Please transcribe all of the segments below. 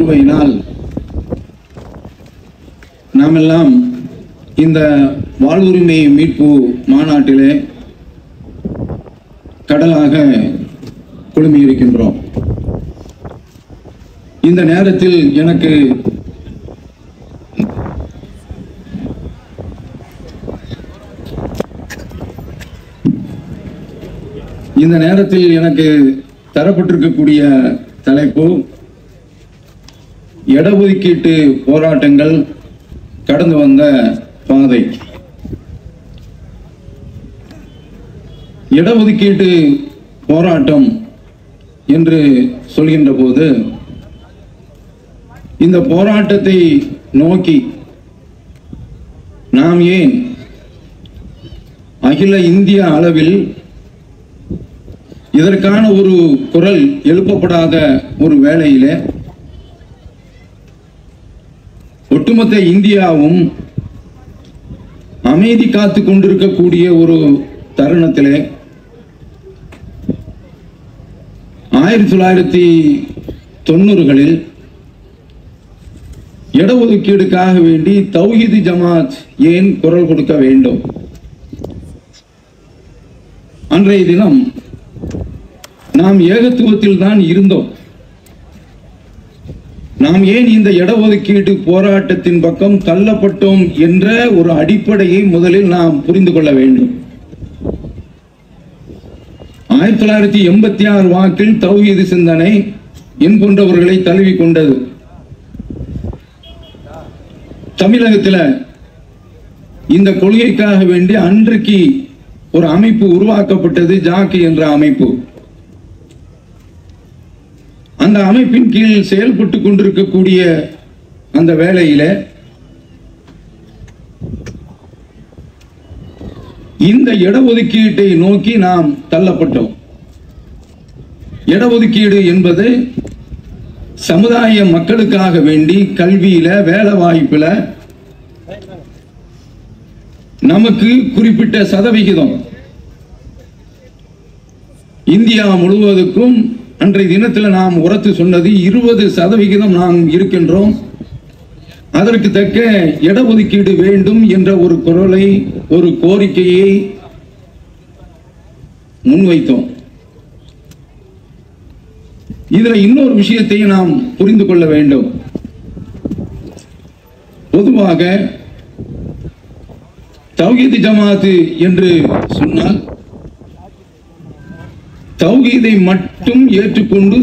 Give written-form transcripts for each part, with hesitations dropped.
கிருபையினால் நாமெல்லாம் இந்த வாழ்வுரிமை மீட்பு மாநாட்டிலே கடலாக குழுமியிருக்கின்றோம். இந்த நேரத்தில் எனக்கு தரப்பட்டிருக்கக்கூடிய தலைப்பு இடஒதுக்கீட்டு போராட்டங்கள் கடந்து வந்த பாதை. இடஒதுக்கீட்டு போராட்டம் என்று சொல்கின்ற போது இந்த போராட்டத்தை நோக்கி நாம் ஏன் அகில இந்திய அளவில் இதற்கான ஒரு குரல் எழுப்பப்படாத ஒரு வேளையிலே ஒட்டுமொத்த இந்தியாவும் அமைதி காத்து கொண்டிருக்கக்கூடிய ஒரு தருணத்திலே 1990களில் இடஒதுக்கீடுக்காக வேண்டி தௌஹீத் ஜமாத் ஏன் குரல் கொடுக்க வேண்டும்? அன்றைய தினம் நாம் ஏகத்துவத்தில் தான் இருந்தோம். நாம் ஏன் இந்த இடஒதுக்கீடு போராட்டத்தின் பக்கம் தள்ளப்பட்டோம் என்ற ஒரு அடிப்படையை முதலில் நாம் புரிந்து கொள்ள வேண்டும். 1986 வாக்கில் தௌஹீத் சிந்தனை என் போன்றவர்களை தழுவி கொண்டது. தமிழகத்தில் இந்த கொள்கைக்காக வேண்டி அன்றைக்கு ஒரு அமைப்பு உருவாக்கப்பட்டது, ஜாக்கி என்ற அமைப்பு. அந்த அமைப்பின் கீழ் செயல்பட்டு கொண்டிருக்கக்கூடிய அந்த வேளையில இந்த இடஒதுக்கீட்டை நோக்கி நாம் தள்ளப்பட்டோம். இடஒதுக்கீடு என்பது சமுதாய மக்களுக்காக வேண்டி கல்வியில, வேலை வாய்ப்புல நமக்கு குறிப்பிட்ட சதவிகிதம் இந்தியா முழுவதுக்கும் அன்றைய தினத்தில் நாம் உரத்து சொன்னது 20% நாம் இருக்கின்றோம். அதற்கு தக்க இடஒதுக்கீடு வேண்டும் என்ற ஒரு குரலை, ஒரு கோரிக்கையை முன்வைத்தோம். இதுல இன்னொரு விஷயத்தை நாம் புரிந்து கொள்ள வேண்டும். பொதுவாக தௌஹீத் ஜமாத் என்று சொன்னால் தௌஹீதை மட்டும் ஏற்றுக்கொண்டு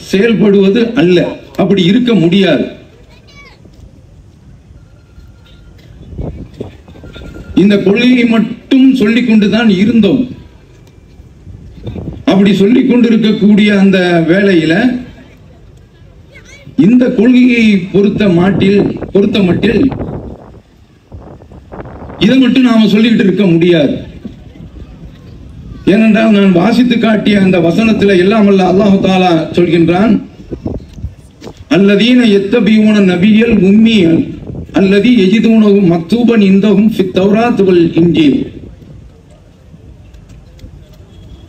செயல்படுவது அல்ல, அப்படி இருக்க முடியாது. இந்த கொள்கையை மட்டும் சொல்லிக் கொண்டுதான் இருந்தோம். அப்படி சொல்லிக் கொண்டிருக்கக்கூடிய அந்த வேளையில இந்த கொள்கையை பொறுத்த மட்டில் இதை மட்டும் நாம சொல்லிக்கிட்டு இருக்க முடியாது. ஏனென்றால் நான் வாசித்து காட்டிய அந்த வசனத்தில் எல்லாம் அல்ல அல்லாஹு தஆலா சொல்கின்றான், அல்லதீன யத்தபியூன நபியல் உம்மியன் அல்லதி யஜிதூனஹு மக்தூபன் இந்தஹும் ஃபித் தௌராத் வல் இன்ஜீல்.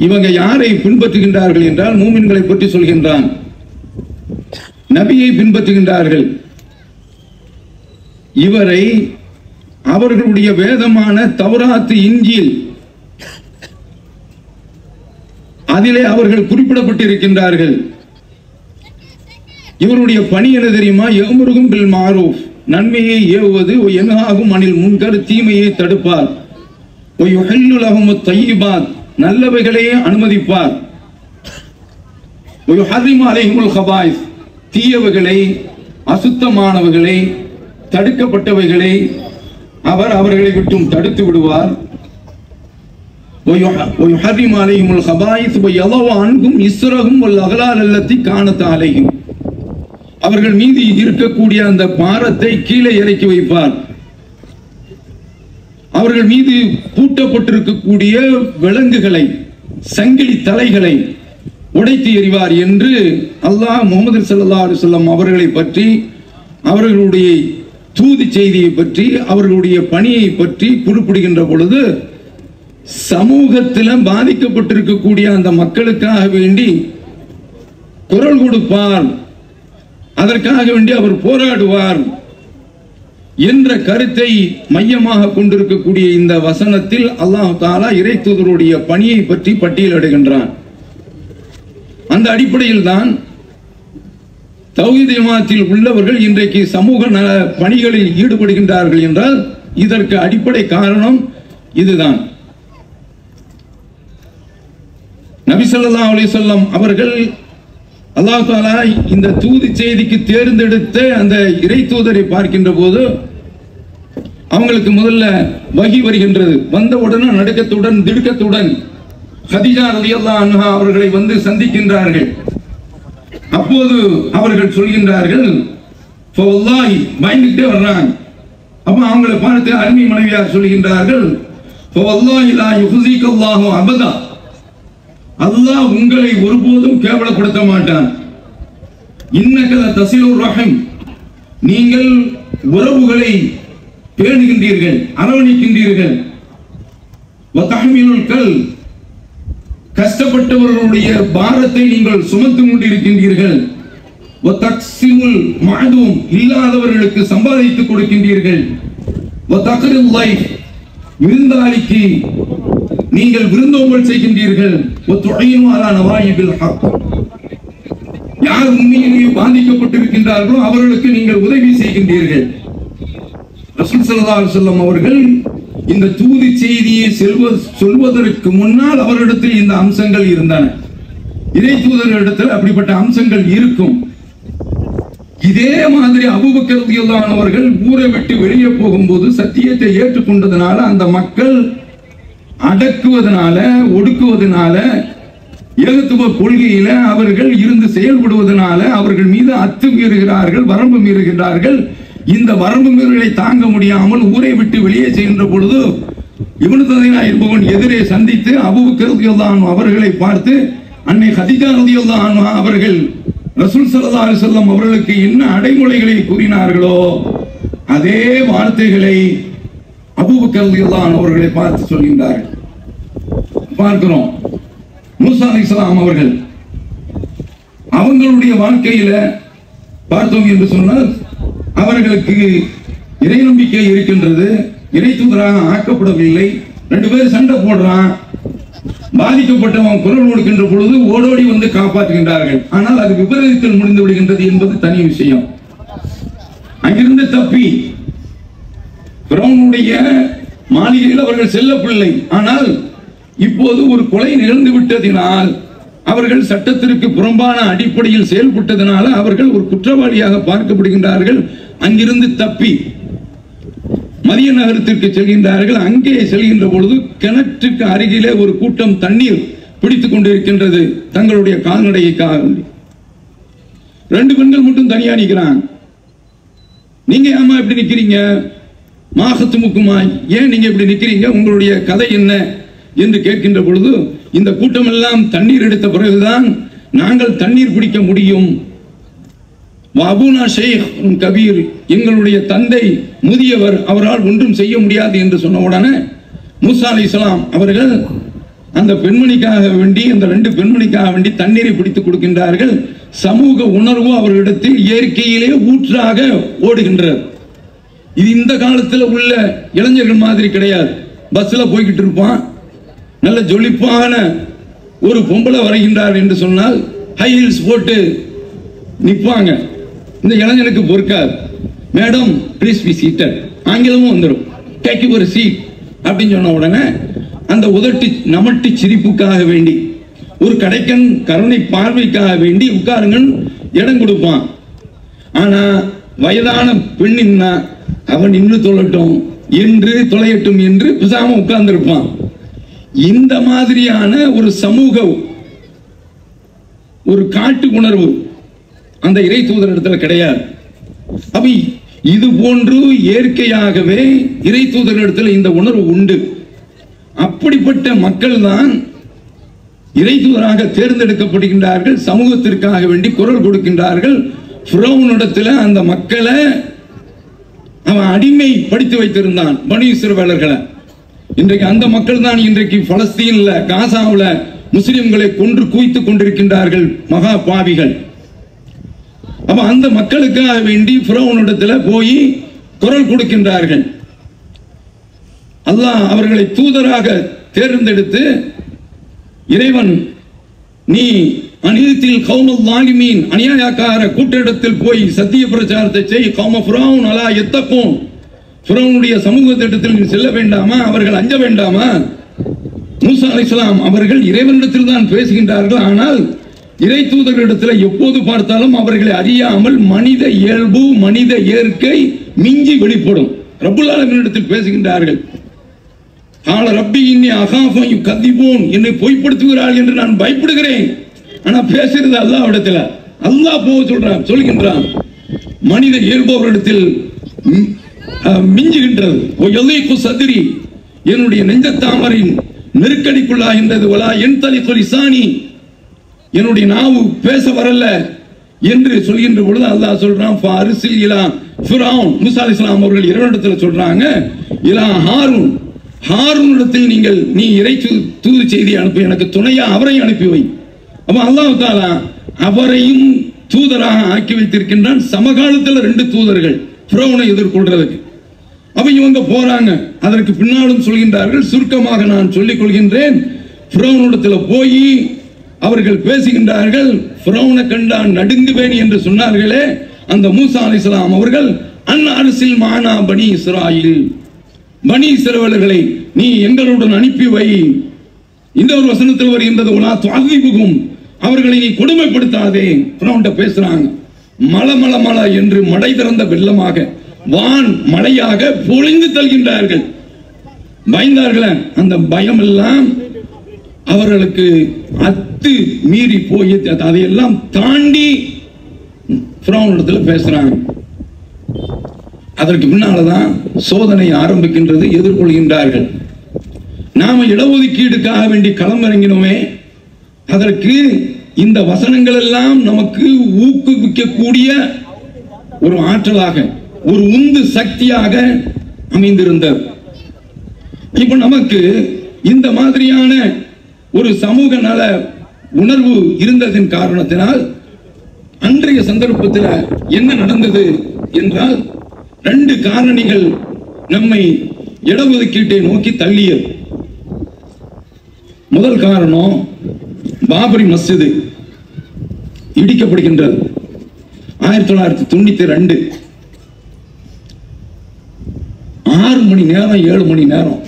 இவங்க யாரை பின்பற்றுகின்றார்கள் என்றால் மூமின்களை பற்றி சொல்கின்றான். நபியை பின்பற்றுகின்றார்கள். இவரை அவர்களுடைய வேதமான தௌராத், இன்ஜீல் அதிலே அவர்கள் குறிப்பிடப்பட்டிருக்கின்றார்கள். இவருடைய பணி என்ன தெரியுமா? யஅமுருகும் பில் மாரூஃப், நன்மையை ஏவுவது, யன்ஹாகும் அனில் முன்கர், தீமையை தடுப்பார், வயுஹில்லு லஹுமுத் தய்யிபாத், நல்லவைகளையே அனுமதிப்பார், வயுஹர்ரிமு அலைஹிமுல் கபாயிஸ், தீயவைகளை, அசுத்தமானவைகளை, தடுக்கப்பட்டவைகளை அவர்களை விட்டும் தடுத்து விடுவார். ويحرم عليهم الخبائث ويضع عنهم إصرهم والأغلال التي كانت عليهم. அவர்கள் மீது இருக்கக்கூடிய அந்த பாரத்தை கீழே இறக்கி வைப்பார். அவர்கள் மீது பூட்டப்பட்டிருக்கக்கூடிய விலங்குகளை, சங்கிலி தலைகளை உடைத்து எறிவார் என்று அல்லாஹ் முஹம்மது ஸல்லல்லாஹு அலைஹி வஸல்லம் அவர்களை பற்றி, அவர்களுடைய தூது செய்தியை பற்றி, அவர்களுடைய பணியை பற்றி குறிப்பிடுகின்ற பொழுது சமூகத்தில் பாதிக்கப்பட்டிருக்கக்கூடிய அந்த மக்களுக்காக வேண்டி குரல் கொடுப்பார் அதற்காக வேண்டி அவர் போராடுவார் என்ற கருத்தை மையமாக கொண்டிருக்கக்கூடிய இந்த வசனத்தில் அல்லாஹ் தஆலா இறை தூதருடைய பணியை பற்றி பட்டியலிடுகின்றான். அந்த அடிப்படையில் தான் தௌஹீத் ஜமாத்தில் உள்ளவர்கள் இன்றைக்கு சமூக நல பணிகளில் ஈடுபடுகின்றார்கள் என்றால் இதற்கு அடிப்படை காரணம் இதுதான். நபி ஸல்லல்லாஹு அலைஹி வஸல்லம் அவர்கள் அல்லாஹ் தஆலா இந்த தூது செய்திக்கு தேர்ந்தெடுத்த அந்த இறை தூதரை பார்க்கின்ற போது அவங்களுக்கு முதல்ல வஹி வருகின்றது. வந்த உடனே நடுக்கத்துடன் திடுக்கத்துடன் கதீஜா ரலியல்லாஹு அன்ஹா அவர்களை வந்து சந்திக்கின்றார்கள். அப்போது அவர்கள் சொல்கின்றார்கள், ஃபவல்லாஹி பயந்துட்டே வர்றாங்க. அப்ப அவங்களை பார்த்து அருமை மனைவியார் சொல்கின்றார்கள், ஃபவல்லாஹி லா யுஃஸிகல்லாஹு அபதா, அல்லாஹ் உங்களை ஒருபோதும் கேவலப்படுத்த மாட்டான். இன்னக லதஸிலுர் ரஹம், நீங்கள் உறவுகளை பேணுகின்றீர்கள், அரவணைக்கின்றீர்கள். வதஹ்மிலுல் கல், கஷ்டப்பட்டவர்களுடைய பாரத்தை நீங்கள் சுமந்து கொண்டிருக்கின்றீர்கள். வதக்ஸிமுல் மஅதூம், இல்லாதவர்களுக்கு சம்பாதித்து கொடுக்கின்றீர்கள். வதக்ரில் லைஃப், விருந்தாளிக்கு நீங்கள் விருந்தோம்பல் செய்கின்றீர்கள். வதுஈனு அலா நவாயிபில் ஹக், யார் உண்மையிலேயே பாதிக்கப்பட்டிருக்கின்றார்களோ அவர்களுக்கு நீங்கள் உதவி செய்கின்றீர்கள். ரசூல் ஸல்லல்லாஹு அலைஹி வஸல்லம் அவர்கள் இந்த தூது செய்தியை சொல்வதற்கு முன்னால் அவரிடத்தில் இந்த அம்சங்கள் இருந்தன. இறை தூதர்களிடத்தில் அப்படிப்பட்ட அம்சங்கள் இருக்கும். இதே மாதிரி அபூபக்கர் ரலியல்லாஹு அன்ஹு அவர்கள் ஊரை விட்டு வெளியே போகும்போது சத்தியத்தை ஏற்றுக்கொண்டதனால அந்த மக்கள் அடக்குவதனால ஒடுக்குவதனால ஏகத்துவ கொள்கையில அவர்கள் இருந்து செயல்படுவதனால அவர்கள் மீது அத்துமீறுகிறார்கள், வரம்பு மீறுகிறார்கள். இந்த வரம்பு மீறலை தாங்க முடியாமல் ஊரை விட்டு வெளியே சென்ற பொழுது இப்னு ததீனா என்பவன் எதிரே சந்தித்து அபூபக்கர் ரலியல்லாஹு அன்ஹு அவர்களை பார்த்து அன்னை கதீஜா ரலியல்லாஹு அன்ஹா அவர்கள் ரசூல் ஸல்லல்லாஹு அலைஹி வஸல்லம் அவர்களுக்கு என்ன அடைமொழிகளை கூறினார்களோ அதே வார்த்தைகளை அபூபக்கர் ரலியல்லாஹு அன்ஹு அவர்களை பார்த்து சொல்கின்றார்கள். பார்க்கிறோம், மூசா அலைஹிஸ்ஸலாம் அவர்கள் அவங்களுடைய வாழ்க்கையில பார்த்தோம் என்று சொன்னால் அவர்களுக்கு இறை நம்பிக்கை இருக்கின்றது, இறை தூதராக ஆக்கப்படவில்லை. 2 பேர் சண்டை போடுறான், பாதிக்கப்பட்டவன் குரல் கொடுக்கின்ற பொழுது ஓடோடி வந்து காப்பாற்றுகின்றார்கள். ஆனால் அது விபரீதத்தில் முடிந்து விடுகின்றது என்பது தனி விஷயம். அங்கிருந்து தப்பி ஃபிரௌனுடைய மாளிகையில் அவர்கள் செல்ல பிள்ளை. ஆனால் இப்போது ஒரு கொலை நிகழ்ந்து விட்டதினால் அவர்கள் சட்டத்திற்கு புறம்பான அடிப்படையில் செயல்பட்டதனால அவர்கள் ஒரு குற்றவாளியாக பார்க்கப்படுகின்றார்கள். அங்கிருந்து தப்பி மதிய நகரத்திற்கு செல்கின்றார்கள். அங்கே செல்கின்ற பொழுது கிணற்றுக்கு அருகிலே ஒரு கூட்டம் தண்ணீர் பிடித்துக் கொண்டிருக்கின்றது தங்களுடைய கால்நடைக்காக. 2 பெண்கள் மட்டும் தனியா நிற்கிறாங்க. நீங்க ஏமா இப்படி நிக்கிறீங்க? மாகத்துமுக்குமாய், ஏன் நீங்க இப்படி நிக்கிறீங்க? உங்களுடைய கதை என்ன என்று கேட்கின்ற பொழுது இந்த கூட்டம் எல்லாம் தண்ணீர் எடுத்த பிறகுதான் நாங்கள் தண்ணீர் பிடிக்க முடியும். அபூனா ஷேக் கபீர், எங்களுடைய தந்தை முதியவர், அவரால் ஒன்றும் செய்ய முடியாது என்று சொன்ன உடனே மூசா அலைஹிஸ்ஸலாம் அவர்கள் அந்த பெண்மணிக்காக வேண்டி, அந்த 2 பெண்மணிக்காக வேண்டி தண்ணீரை பிடித்துக் கொடுக்கின்றார்கள். சமூக உணர்வு அவர்களிடத்தில் இயற்கையிலே ஊற்றாக ஓடுகின்றது. இது இந்த காலத்தில் உள்ள இளைஞர்கள் மாதிரி கிடையாது. பஸ்ல போய்கிட்டு இருப்பான், நல்ல ஜொலிப்பான ஒரு பொம்பளை வருகின்றார் என்று சொன்னால் ஹை ஹீல்ஸ் போட்டு நிற்பாங்க. இந்த இளைஞனுக்கு பொறுக்காது. மேடம் ப்ளீஸ் பி சீட்டட், ஆங்கிலமும் வந்துடும், டேக் யூ ஒரு சீட் அப்படின்னு சொன்ன உடனே அந்த உதட்டி நமட்டி சிரிப்புக்காக வேண்டி, ஒரு கடைக்கன் கருணை பார்வைக்காக வேண்டி உட்காருங்கள் இடம் கொடுப்பான். ஆனா வயதான பெண்ணின்னா அவன் இன்னும் தொழட்டும் என்று தொலையட்டும் என்று பிசாம உட்கார்ந்திருப்பான். இந்த மாதிரியான ஒரு சமூக ஒரு காட்டு உணர்வு அந்த இறை தூதர் இடத்துல கிடையாது. அப்ப இது போன்று இயற்கையாகவே இறை தூதர் இடத்துல இந்த உணர்வு உண்டு. அப்படிப்பட்ட மக்கள் தான் இறை தூதராக தேர்ந்தெடுக்கப்படுகின்றார்கள், சமூகத்திற்காக வேண்டி குரல் கொடுக்கின்றார்கள். ஃபிரௌனிடத்துல அந்த மக்களை அவன் அடிமைப்படுத்தி வைத்திருந்தான், பனி இஸ்ரவேலர்களை. இன்றைக்கு அந்த மக்கள் தான் இன்றைக்கு பலஸ்தீன்ல காசாவில் முஸ்லிம்களை கொன்று குவித்துக் கொண்டிருக்கின்றார்கள், மகா பாவிகள். அப்ப அந்த மக்களுக்காக வேண்டி ஃபிரௌனிடத்துல போய் குரல் கொடுக்கின்றார்கள். அல்லாஹ் அவர்களை தூதராக தேர்ந்தெடுத்து, இறைவன் நீ அநீதியில் கௌமல் லாலிமீன் அநியாயக்கார கூட்டத்தில் போய் சத்திய பிரச்சாரத்தை செய், கௌம ஃபிரௌன் அலா யத்தகூன், ஃபிரௌனுடைய சமூக திட்டத்தில் நீ செல்ல வேண்டாமா, அவர்கள் அஞ்ச வேண்டாமா? மூசா அலைஹிஸ்ஸலாம் அவர்கள் இறைவனிடத்தில் தான் பேசுகின்றார்கள். ஆனால் இறை தூதர்களிடத்தில் எப்போது பார்த்தாலும் அவர்களை அறியாமல் மனித இயல்பு, மனித இயற்கை மிஞ்சி வெளிப்படும். ரப்புல் ஆலமீனிடத்தில் பேசுகின்றார்கள். ஆல ரப்பி இன்னி அகாஃபு யுகதிபூன், என்னை பொய்ப்படுத்துகிறார்கள் என்று நான் பயப்படுகிறேன். ஆனா பேசுறது அல்லாஹ்விடத்தில். அல்லாஹ் போக சொல்கின்றான். மனித இயல்பவரிடத்தில் மிஞ்சுகின்றது. சதிரி, என்னுடைய நெஞ்சத்தாமரின் நெருக்கடிக்குள்ளாகின்றது. வலா என் தலிகு லிசானி, என்னுடைய நாவு பேச வரல என்று சொல்கின்ற பொழுது அல்லாஹ் சொல்றான், ஃபாரிசில் இலா ஃபிரௌன். மூசா அலைஹிஸ்ஸலாம் அவர்கள் இறைவனிடத்தில் சொல்றாங்க, இலா ஹாரூன், ஹாரூனிடத்தில் நீ இறை தூது செய்தி அனுப்பி எனக்கு துணையா அவரை அனுப்பி வை. அப்ப அல்லாஹ் தஆலா அவரையும் தூதராக ஆக்கி வைத்திருக்கின்றான். சமகாலத்தில் 2 தூதர்கள் ஃபிரௌனை எதிர்கொள்றதுக்கு. அப்ப இவங்க போறாங்க. அதற்கு பின்னாலும் சொல்கின்றார்கள். சுருக்கமாக நான் சொல்லிக் கொள்கின்றேன். ஃபிரௌனிடத்தில் போய் அவர்கள் பேசுகின்றார்கள். ஃபிரௌனை கண்டான் நடுங்குவேன் என்று சொன்னார்களே அந்த மூசா அலைஹிஸ்ஸலாம் அவர்கள், அன் அர்சில் மானா பனி இஸ்ராயில், பனி இஸ்ரவேலர்களை நீ எங்களுடன் அனுப்பி வை. இந்த ஒரு வசனத்தில் வருகின்றது, உலா துஅதிபுகும், அவர்களை நீ கொடுமைப்படுத்தாதே. ஃபிரௌன்ட்ட பேசுறாங்க. மல மல மல என்று மடை திறந்த வெள்ளமாக, வான் மழையாக பொழிந்து தள்ளுகின்றார்கள். பயந்தார்கள, அந்த பயம் எல்லாம் அவர்களுக்கு அத்து மீறி போய் அதையெல்லாம் தாண்டி ஃபிரௌனிடத்துல பேசுறாங்க. அதற்கு பின்னால்தான் சோதனை ஆரம்பிக்கின்றது. எதிர்கொள்கின்றார்கள். நாம இடஒதுக்கீடுக்காக வேண்டி களமிறங்கினோமே, அதற்கு இந்த வசனங்கள் எல்லாம் நமக்கு ஊக்குவிக்கக்கூடிய ஒரு ஆற்றலாக, ஒரு உந்து சக்தியாக அமைந்திருந்தது. இப்ப நமக்கு இந்த மாதிரியான ஒரு சமூக நல உணர்வு இருந்ததின் காரணத்தினால் அன்றைய சந்தர்ப்பத்தில் என்ன நடந்தது என்றால், 2 காரணிகள் நம்மை இடஒதுக்கீட்டை நோக்கி தள்ளியது. முதல் காரணம், பாபரி மஸ்ஜிது இடிக்கப்படுகின்றது 1992. 6 மணி நேரம் 7 மணி நேரம்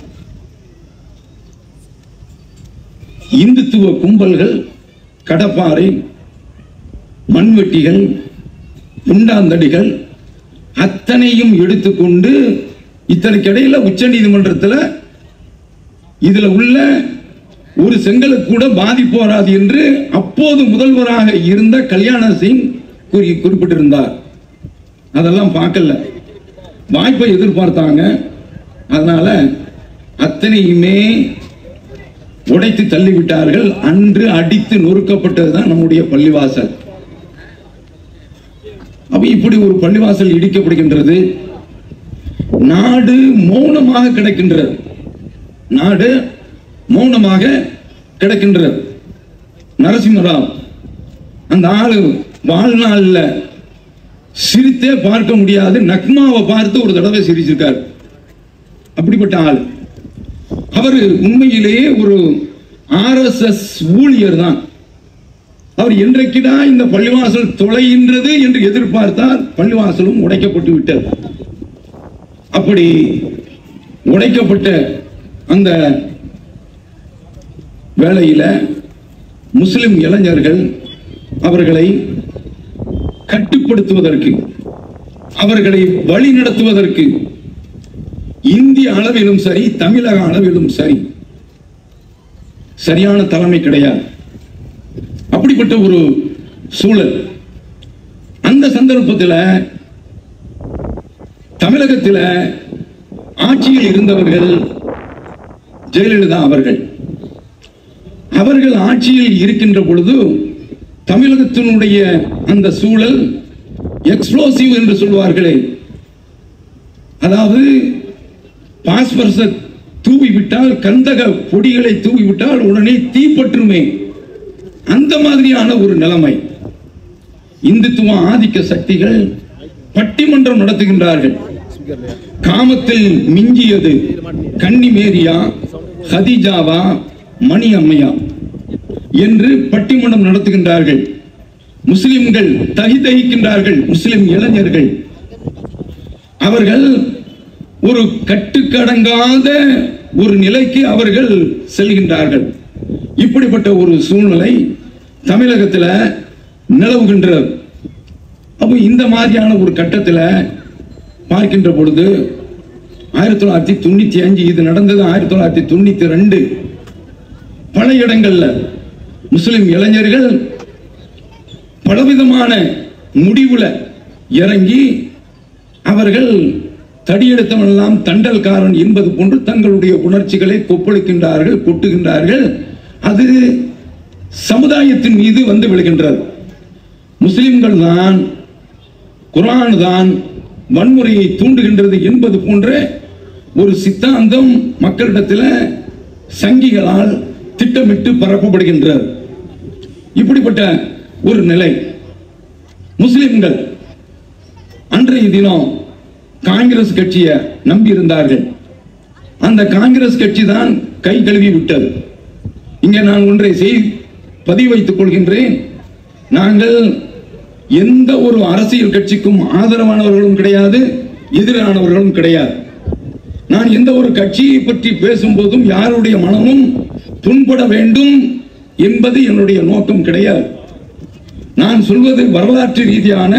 இந்துத்துவ கும்பல்கள் கடப்பாறை, மண்வெட்டிகள், குண்டாந்தடிகள் அத்தனையும் எடுத்துக்கொண்டு, இத்தனைக்கிடையில உச்ச நீதிமன்றத்தில் இதுல உள்ள ஒரு செங்கலுக்கு கூட பாதிப்பு வராது என்று அப்போது முதல்வராக இருந்த கல்யாண சிங் குறிப்பிட்டிருந்தார். அதெல்லாம் பார்க்கல, வாய்ப்பை எதிர்பார்த்தாங்க. அதனால அத்தனையுமே உடைத்து தள்ளிவிட்டார்கள். அன்று அடித்து நொறுக்கப்பட்டதுதான் நம்முடைய பள்ளிவாசல். அப்ப இப்படி ஒரு பள்ளிவாசல் இடிக்கப்படுகின்றது. நாடு மௌனமாக கிடக்கின்றது. நாடு மௌனமாக கிடக்கின்றது. நரசிம்மராவ் அந்த ஆளு வாழ்நாளில் சிரித்தே பார்க்க முடியாது. நக்மாவை பார்த்து ஒரு தடவை சிரிச்சிருக்கார். அப்படிப்பட்ட ஆள் அவர். உண்மையிலேயே ஒரு RSS ஊழியர் தான் அவர். என்றைக்குடா இந்த பள்ளிவாசல் தொலைகின்றது என்று எதிர்பார்த்தார். பள்ளிவாசலும் உடைக்கப்பட்டு விட்டது. அப்படி உடைக்கப்பட்ட அந்த வேளையில முஸ்லிம் இளைஞர்கள் அவர்களை கட்டுப்படுத்துவதற்கு, அவர்களை வழி நடத்துவதற்கு இந்திய அளவிலும் சரி, தமிழக அளவிலும் சரி, சரியான தலைமை கிடையாது. அப்படிப்பட்ட ஒரு சூழல். அந்த சந்தர்ப்பத்தில் தமிழகத்தில் ஆட்சியில் இருந்தவர்கள் ஜெயலலிதா அவர்கள். அவர்கள் ஆட்சியில் இருக்கின்ற பொழுது தமிழகத்தினுடைய அந்த சூழல் எக்ஸ்ப்ளோசிவ் என்று சொல்வார்களே, அதாவது பாஸ்பரஸை தூவிவிட்டால், கந்தக பொடிகளை தூவிவிட்டால் உடனே தீப்பற்றுமே, அந்த மாதிரியான ஒரு நிலைமை. இந்துத்துவ ஆதிக்க சக்திகள் பட்டிமன்றம் நடத்துகின்றார்கள். காமத்தில் மிஞ்சியது கன்னிமேரியா, ஹதிஜாவா, மணி அம்மையா என்று பட்டிமன்றம் நடத்துகின்றார்கள். முஸ்லிம்கள் தகிதகிக்கின்றார்கள். முஸ்லிம் இளைஞர்கள் அவர்கள் ஒரு கட்டுக்கடங்காத ஒரு நிலைக்கு அவர்கள் செல்கின்றார்கள். இப்படிப்பட்ட ஒரு சூழ்நிலை தமிழகத்தில் நிலவுகின்றது. அப்போ இந்த மாதிரியான ஒரு கட்டத்தில் பார்க்கின்ற பொழுது 1995 இது நடந்தது. 1992 பல இடங்கள்ல முஸ்லிம் இளைஞர்கள் பலவிதமான முடிவுல இறங்கி அவர்கள் தடியெடுத்தவெல்லாம் தண்டல்காரன் என்பது போன்று தங்களுடைய உணர்ச்சிகளை கொப்பளிக்கின்றார்கள், கொட்டுகின்றார்கள். அது சமுதாயத்தின் மீது வந்து விழுகின்றது. முஸ்லிம்கள் தான், குர்ஆன் தான் வன்முறையை தூண்டுகின்றது என்பது போன்ற ஒரு சித்தாந்தம் மக்களிடத்தில் சங்கிகளால் திட்டமிட்டு பரப்பப்படுகின்றது. இப்படிப்பட்ட ஒரு நிலை. முஸ்லிம்கள் அன்றைய தினம் காங்கிரஸ் கட்சியை நம்பி இருந்தார்கள். அந்த காங்கிரஸ் கட்சி தான் கை கழுவி விட்டது. இங்கே நான் ஒன்றை பதிவு வைத்துக் கொள்கின்றேன். நாங்கள் எந்த ஒரு அரசியல் கட்சிக்கும் ஆதரவானவர்களும் கிடையாது, எதிரானவர்களும் கிடையாது. நான் எந்த ஒரு கட்சியை பற்றி பேசும்போதும் யாருடைய மனமும் புண்பட வேண்டும் என்பது என்னுடைய நோக்கம் கிடையாது. நான் சொல்வது வரலாற்று ரீதியான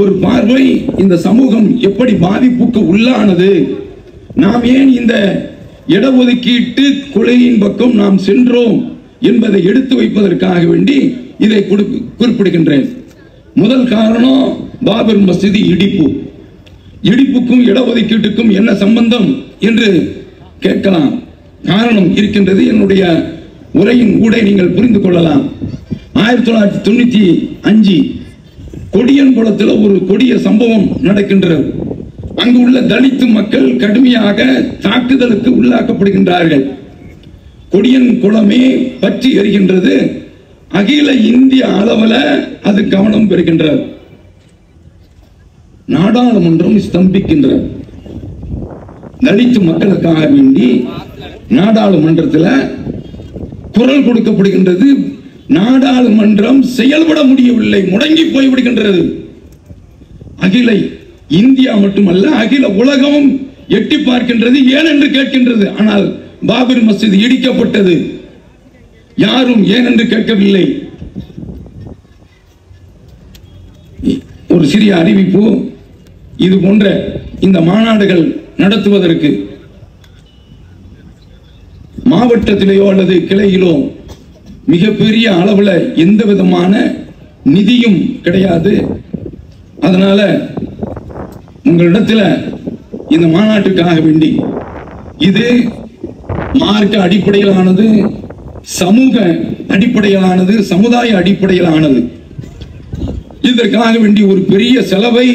ஒரு பார்வை. இந்த சமூகம் எப்படி பாதிப்புக்கு உள்ளானது, நாம் ஏன் இந்த இடஒதுக்கீட்டு கொலையின் பக்கம் நாம் சென்றோம் என்பதை எடுத்து வைப்பதற்காக வேண்டி இதை குறிப்பிடுகின்றேன். முதல் காரணம் பாபர் மசீதி இடிப்பு. இடிப்புக்கும் இடஒதுக்கீட்டுக்கும் என்ன சம்பந்தம் என்று கேட்கலாம். காரணம் இருக்கின்றது. என்னுடைய உரையின் ஊடே நீங்கள் புரிந்து கொள்ளலாம். 1995 கொடியன்குளத்தில் ஒரு கொடிய சம்பவம் நடக்கின்றது. அங்கு உள்ள தலித்து மக்கள் கடுமையாக தாக்குதலுக்கு உள்ளாக்கப்படுகின்றார்கள். கொடியன் குளமே பற்றி எரிகின்றது. அகில இந்திய அளவில் அது கவனம் பெறுகின்றது. நாடாளுமன்றம் ஸ்தம்பிக்கின்றது. தலித்து மக்களுக்காக வேண்டி நாடாளுமன்றத்தில் குரல் கொடுக்கப்படுகின்றது. நாடாளுமன்றம் செயல்பட முடியவில்லை, முடங்கி போய்விடுகின்றது. அகில இந்தியா மட்டுமல்ல, அகில உலகமும் எட்டி பார்க்கின்றது, ஏன் என்று கேட்கின்றது. ஆனால் பாபர் மஸ்ஜித் இடிக்கப்பட்டது, யாரும் ஏன் என்று கேட்கவில்லை. ஒரு சிறிய அறிவிப்பு. இது போன்ற இந்த மாநாடுகள் நடத்துவதற்கு மாவட்டத்திலேயோ அல்லது கிளையிலோ மிகப்பெரிய அளவில் எந்த விதமான நிதியும் கிடையாது. அதனால உங்களிடத்தில் இந்த மாநாட்டுக்காக வேண்டி இது மார்க்க அடிப்படையிலானது, சமூக அடிப்படையிலானது, சமுதாய அடிப்படையிலானது. இதற்காக வேண்டி ஒரு பெரிய செலவை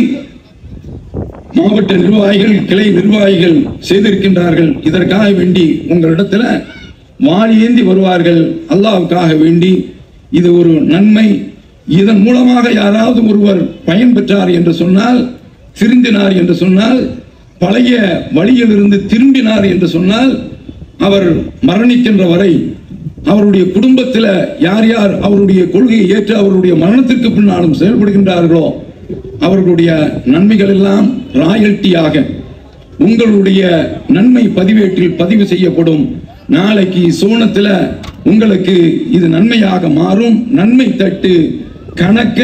மாவட்ட நிர்வாகிகள், கிளை நிர்வாகிகள் செய்திருக்கின்றார்கள். இதற்காக வேண்டி உங்களிடத்தில் வாரி ஏந்தி வருவார்கள். அல்லாஹ்வுக்காக வேண்டி இது ஒரு நன்மை. இதன் மூலமாக யாராவது ஒருவர் பயன் பெற்றார் என்று சொன்னால், திருந்தினார் என்று சொன்னால், பழைய வழியிலிருந்து திரும்பினார் என்று சொன்னால், அவர் மரணிக்கின்ற வரை அவருடைய குடும்பத்தில் யார் யார் அவருடைய கொள்கையை ஏற்று அவருடைய மரணத்திற்கு பின்னாலும் செயல்படுகின்றார்களோ அவர்களுடைய நன்மைகள் எல்லாம் ராயல்ட்டியாக உங்களுடைய நன்மை பதிவேட்டில் பதிவு செய்யப்படும். நாளைக்கு சோனத்தில் உங்களுக்கு இது நன்மையாக மாறும். நன்மை தட்டு கணக்க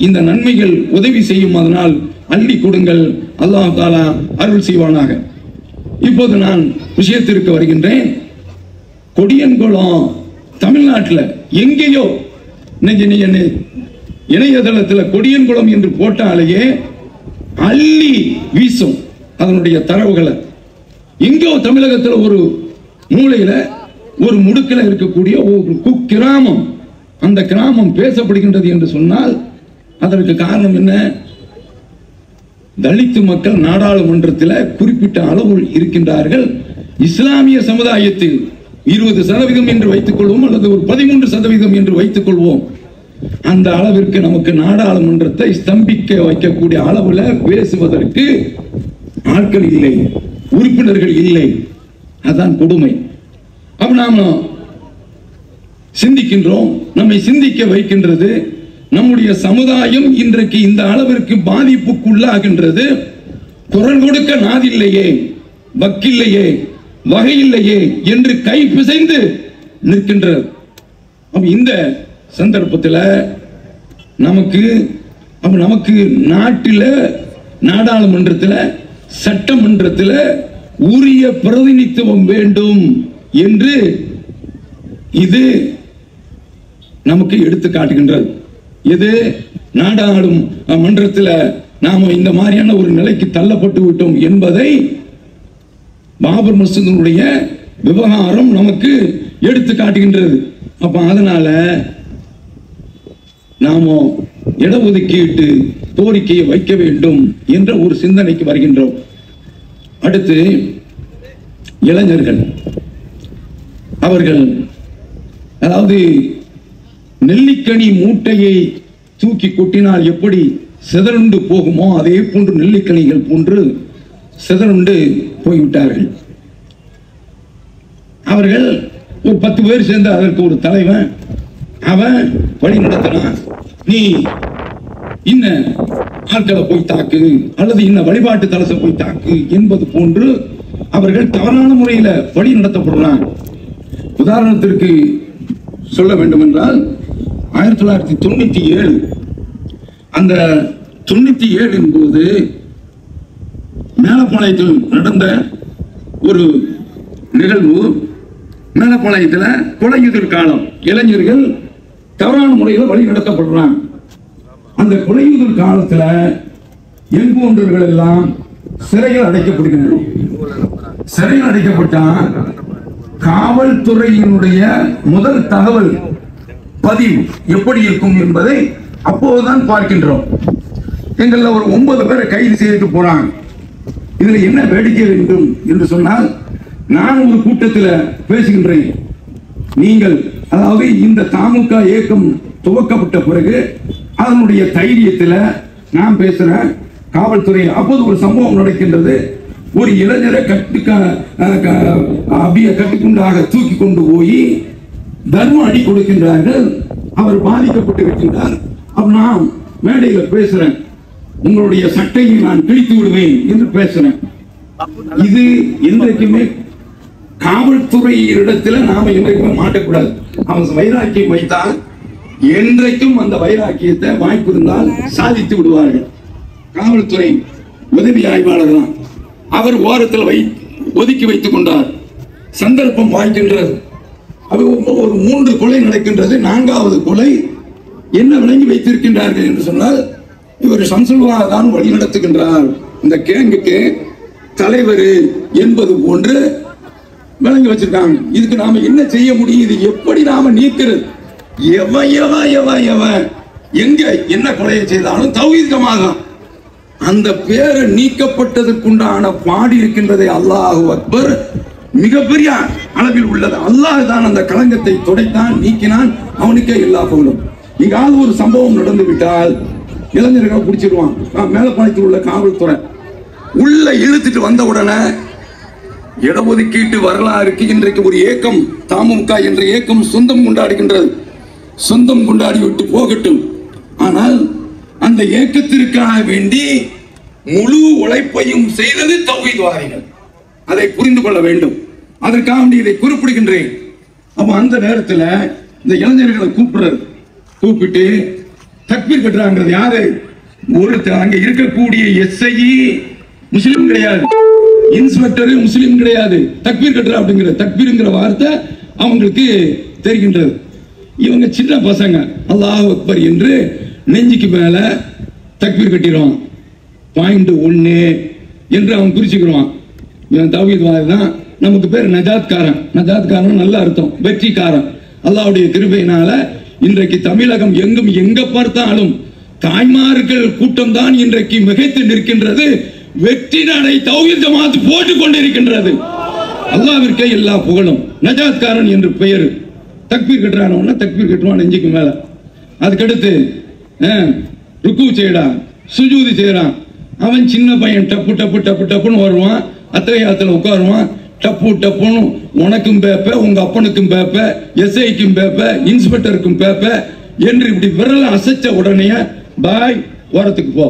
இந்த நன்மைகள் உதவி செய்யும். அதனால் அள்ளி கொடுங்கள். அல்லாஹ் தஆலா அருள் செய்வானாக. இப்போது நான் விஷயத்திற்கு வருகின்றேன். கொடியன்குளம் தமிழ்நாட்டில் எங்கேயோ இணையதளத்தில் கொடியன்குளம் என்று போட்டாலேயே அள்ளி வீசும் அதனுடைய தரவுகளை. எங்கோ தமிழகத்தில் ஒரு மூலையில ஒரு முடுக்கில் இருக்கக்கூடிய ஒரு கிராமம், அந்த கிராமம் பேசப்படுகின்றது என்று சொன்னால் அதற்கு காரணம் என்ன? தலித்து மக்கள் நாடாளுமன்றத்தில் குறிப்பிட்ட அளவு இருக்கின்றார்கள். இஸ்லாமிய சமுதாயத்தில் 20% என்று வைத்துக் கொள்வோம், அல்லது ஒரு 13% என்று வைத்துக் கொள்வோம். அந்த அளவிற்கு நமக்கு நாடாளுமன்றத்தை ஸ்தம்பிக்க வைக்கக்கூடிய அளவுல பேசுவதற்கு ஆட்கள் இல்லை, உறுப்பினர்கள் இல்லை. அதான் கொடுமை. அப்ப நாம சிந்திக்கின்றோம், நம்மை சிந்திக்க வைக்கின்றது. நம்முடைய சமுதாயம் இன்றைக்கு இந்த அளவிற்கு பாதிப்புக்குள்ளாகின்றது. குரல் கொடுக்க நாதில்லையே, வக்கில்லையே, வகையில்லையே என்று கை பிசைந்து நிற்கின்றது. இந்த சந்தர்ப்பத்தில் நமக்கு நாட்டில் நாடாளுமன்றத்தில் சட்டமன்றத்தில் உரிய பிரதிநிதித்துவம் வேண்டும் என்று இது நமக்கு எடுத்து காட்டுகின்றது. இது நாடாளுமன்றத்தில் நாம இந்த மாதிரியான ஒரு நிலைக்கு தள்ளப்பட்டு விட்டோம் என்பதை பாபர் மஸ்ஜிதுடைய விவகாரம் நமக்கு எடுத்து காட்டுகின்றது. அப்ப அதனால நாம இடஒதுக்கீட்டு கோரிக்கையை வைக்க வேண்டும் என்ற ஒரு சிந்தனைக்கு வருகின்றோம். அடுத்து இளைஞர்கள், அவர்கள் அதாவது நெல்லிக்கனி மூட்டையை தூக்கி கொட்டினால் எப்படி சிதறுண்டு போகுமோ அதே போன்று நெல்லிக்கனிகள் போன்று சிதறுண்டு போய்விட்டார்கள். அவர்கள் ஒரு 10 பேர் சேர்ந்து அதற்கு ஒரு தலைவன், அவன் வழி நடத்தினான். நீ இன்ன ஆட்களை போய் தாக்கு அல்லது இன்ன வழிபாட்டு தலசை போய் தாக்கு என்பது போன்று அவர்கள் தவறான முறையில் வழி நடத்தப்படுறான். உதாரணத்திற்கு சொல்ல வேண்டும் என்றால் 1997 அந்த 97 போது மேலப்பாளையத்தில் நடந்த ஒரு நிகழ்வு. மேலப்பாளையத்தில் கொலையுதிர் காலம், இளைஞர்கள் தவறான முறையில் வழி நடத்தப்படுறாங்க. அந்த கொலையுதிர் காலத்தில் எங்கூன்றர்கள் எல்லாம் சிறையில் அடைக்கப்படுகின்றன. சிறையில் அடைக்கப்பட்டால் காவல்துறையினுடைய முதல் தகவல் பதிவு எப்படி இருக்கும் என்பதை அப்போதுதான் பார்க்கின்றோம். எங்கள ஒரு 9 பேரை கைது செய்து போறாங்க. இதுல என்ன வேடிக்கை வேண்டும் என்று சொன்னால், நான் ஒரு கூட்டத்தில் பேசுகின்றேன். நீங்கள் அதாவது இந்த தமுக இயக்கம் துவக்கப்பட்ட பிறகு அதனுடைய தைரியத்தில் நான் பேசுறேன். காவல்துறை அப்போது ஒரு சம்பவம் நடக்கின்றது. ஒரு இளைஞரை கட்டுக்குண்டாக தூக்கி கொண்டு போய் தர்ம அடி கொடுக்கின்றார்கள். அவர் பாதிக்கப்பட்டு இருக்கின்றார். நான் மேடையில் பேசுறேன், உங்களுடைய சட்டையை நான் கிழித்து விடுவேன் என்று பேசுறேன். இது இன்றைக்குமே காவல்துறை இடத்துல நாம இன்றைக்குமே மாட்டக்கூடாது. அவன் வைராக்கியம் வைத்தால் என்றைக்கும் அந்த வைராக்கியத்தை வாய்ப்பு இருந்தால் சாதித்து விடுவார்கள். காவல்துறை உதவி ஆய்வாளர் தான், அவர் ஓரத்தில் ஒதுக்கி வைத்துக் கொண்டார். சந்தர்ப்பம் வாய்க்கின்றது. ஒரு 3 கொலை நடக்கின்றது. 4வது கொலை என்ன விளங்கி வைத்திருக்கின்றார்கள் என்று சொன்னால், இவர் சம்சுல்வா தான் வழி நடத்துகின்றார், இந்த கேங்குக்கு தலைவர் என்பது போன்று விளங்கி வச்சிருக்காங்க. இதுக்கு நாம என்ன செய்ய முடியும்? இது எப்படி நாம நீக்கிறது? எங்க என்ன கொலையை செய்தாலும் தௌஹீத்கமாக அந்த பேரை நீக்கப்பட்டதற்குண்டான பாடி இருக்கின்றதே. அல்லாஹு அக்பர் மிகப்பெரிய அளவில் உள்ளது. அல்லாஹ் தான் அந்த களங்கத்தை துடைத்தான், நீக்கினான். அவனுக்கே எல்லா புகழும். இங்காவது ஒரு சம்பவம் நடந்து விட்டால் இளைஞர்கள் பிடிச்சிருவான். மேலப்பாளையத்தில் உள்ள காவல்துறை உள்ள இழுத்துட்டு வந்த உடனே இடஒதுக்கீட்டு வரலாறுக்கு இன்றைக்கு ஒரு ஏக்கம், தமுக என்ற ஏக்கம் சொந்தம் கொண்டாடுகின்றது. சொந்தம் கொண்டாடி விட்டு போகட்டும். ஆனால் அந்த ஏக்கத்திற்காக வேண்டி முழு உழைப்பையும் செய்தது தௌஹீத்வாதிகள். அதை புரிந்து கொள்ள வேண்டும். அதற்காக வேண்டி இதை குறிப்பிடுகின்றேன். அப்ப அந்த நேரத்தில் இந்த இளைஞர்களை கூப்பிட்டு தக்பீர் கட்டுறாங்க. யாரு? ஒரு அங்க இருக்கக்கூடிய எஸ்ஐ முஸ்லிம் கிடையாது, இன்ஸ்பெக்டர் முஸ்லிம் கிடையாது. தக்பீர் கட்டுறா அப்படிங்கிற தக்பீர்ங்கிற வார்த்தை அவங்களுக்கு தெரிகின்றது. இவங்க சின்ன பசங்க அல்லாஹ் அக்பர் என்று நெஞ்சுக்கு மேல தக்பீர் கட்டிடுவான். பாயிண்ட் 1 என்று அவன் குறிச்சுக்கிடுவான். இவன் தௌஹீத்வாதி தான். நமக்கு பேர் நஜாத்காரன். நஜாத்காரன் நல்ல அர்த்தம், வெற்றிக்காரன். அல்லாஹ்வுடைய கிருபையினால இன்றைக்கு தமிழகம் எங்கும் எங்க பார்த்தாலும் தாய்மார்கள் கூட்டம் தான் இன்றைக்கு மிகைத்து நிற்கின்றது. வெற்றி நடை தௌஹீத் ஜமாத் போட்டுக் கொண்டிருக்கின்றது. அல்லாஹ்விற்கே எல்லா புகழும். நஜாத்காரன் என்று பெயர். தக்பீர் கட்டுறான தக்பீர் கட்டுவான் நெஞ்சுக்கு மேல. அதுக்கடுத்து ருக்கு செய்யடா, சுஜூதி செய்யறான். அவன் சின்ன பையன் டப்பு டப்பு டப்பு டப்புன்னு வருவான், அத்தகையத்துல உட்காருவான், டப்பு டப்புன்னு உனக்கும் பேப்ப, உங்க அப்பனுக்கும் பேப்ப, எஸ்ஐக்கும் பேப்ப, இன்ஸ்பெக்டருக்கும் பேப்ப என்று இப்படி விரல அசைச்ச உடனே பாய் ஓரத்துக்கு போ,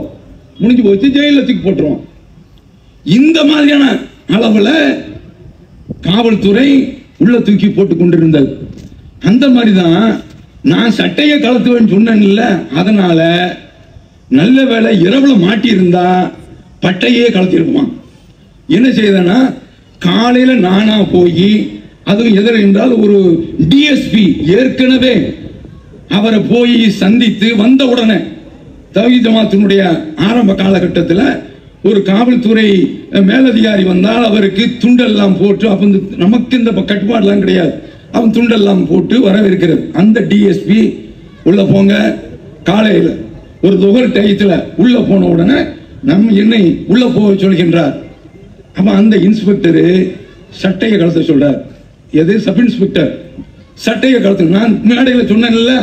முடிஞ்சு போச்சு, ஜெயில தூக்கி போட்டுருவான். இந்த மாதிரியான அளவுல காவல்துறை உள்ள தூக்கி போட்டு கொண்டிருந்தது. அந்த மாதிரிதான் நான் சட்டையை கலத்துவேன்னு சொன்னேன்ல, அதனால நல்ல வேலை இரவுல மாட்டி இருந்தா பட்டையே கலத்திருக்குமா. என்ன செய்தனா, காலையில நானா போய், அதுவும் எதிர என்றால் ஒரு டிஎஸ்பி ஏற்கனவே அவரை போய் சந்தித்து வந்த உடனே, தவ்ஹீத் ஜமாத்தினுடைய ஆரம்ப காலகட்டத்தில் ஒரு காவல்துறை மேலதிகாரி வந்தால் அவருக்கு துண்டெல்லாம் போட்டு, அப்ப நமக்கு இந்த கட்டுப்பாடுலாம் கிடையாது, அவன் துண்டெல்லாம் போட்டு வரவேற்கிறது. அந்த டிஎஸ்பி உள்ள போங்க, காலையில் ஒரு துகர் டயத்தில் உள்ள போன உடனே நம்ம என்னை உள்ள போக சொல்கின்றார். அப்ப அந்த இன்ஸ்பெக்டர் சட்டையை கலத்த சொல்றார். எது? சப் இன்ஸ்பெக்டர் சட்டையை கலத்து. நான் மேடையில் சொன்னேன்ல,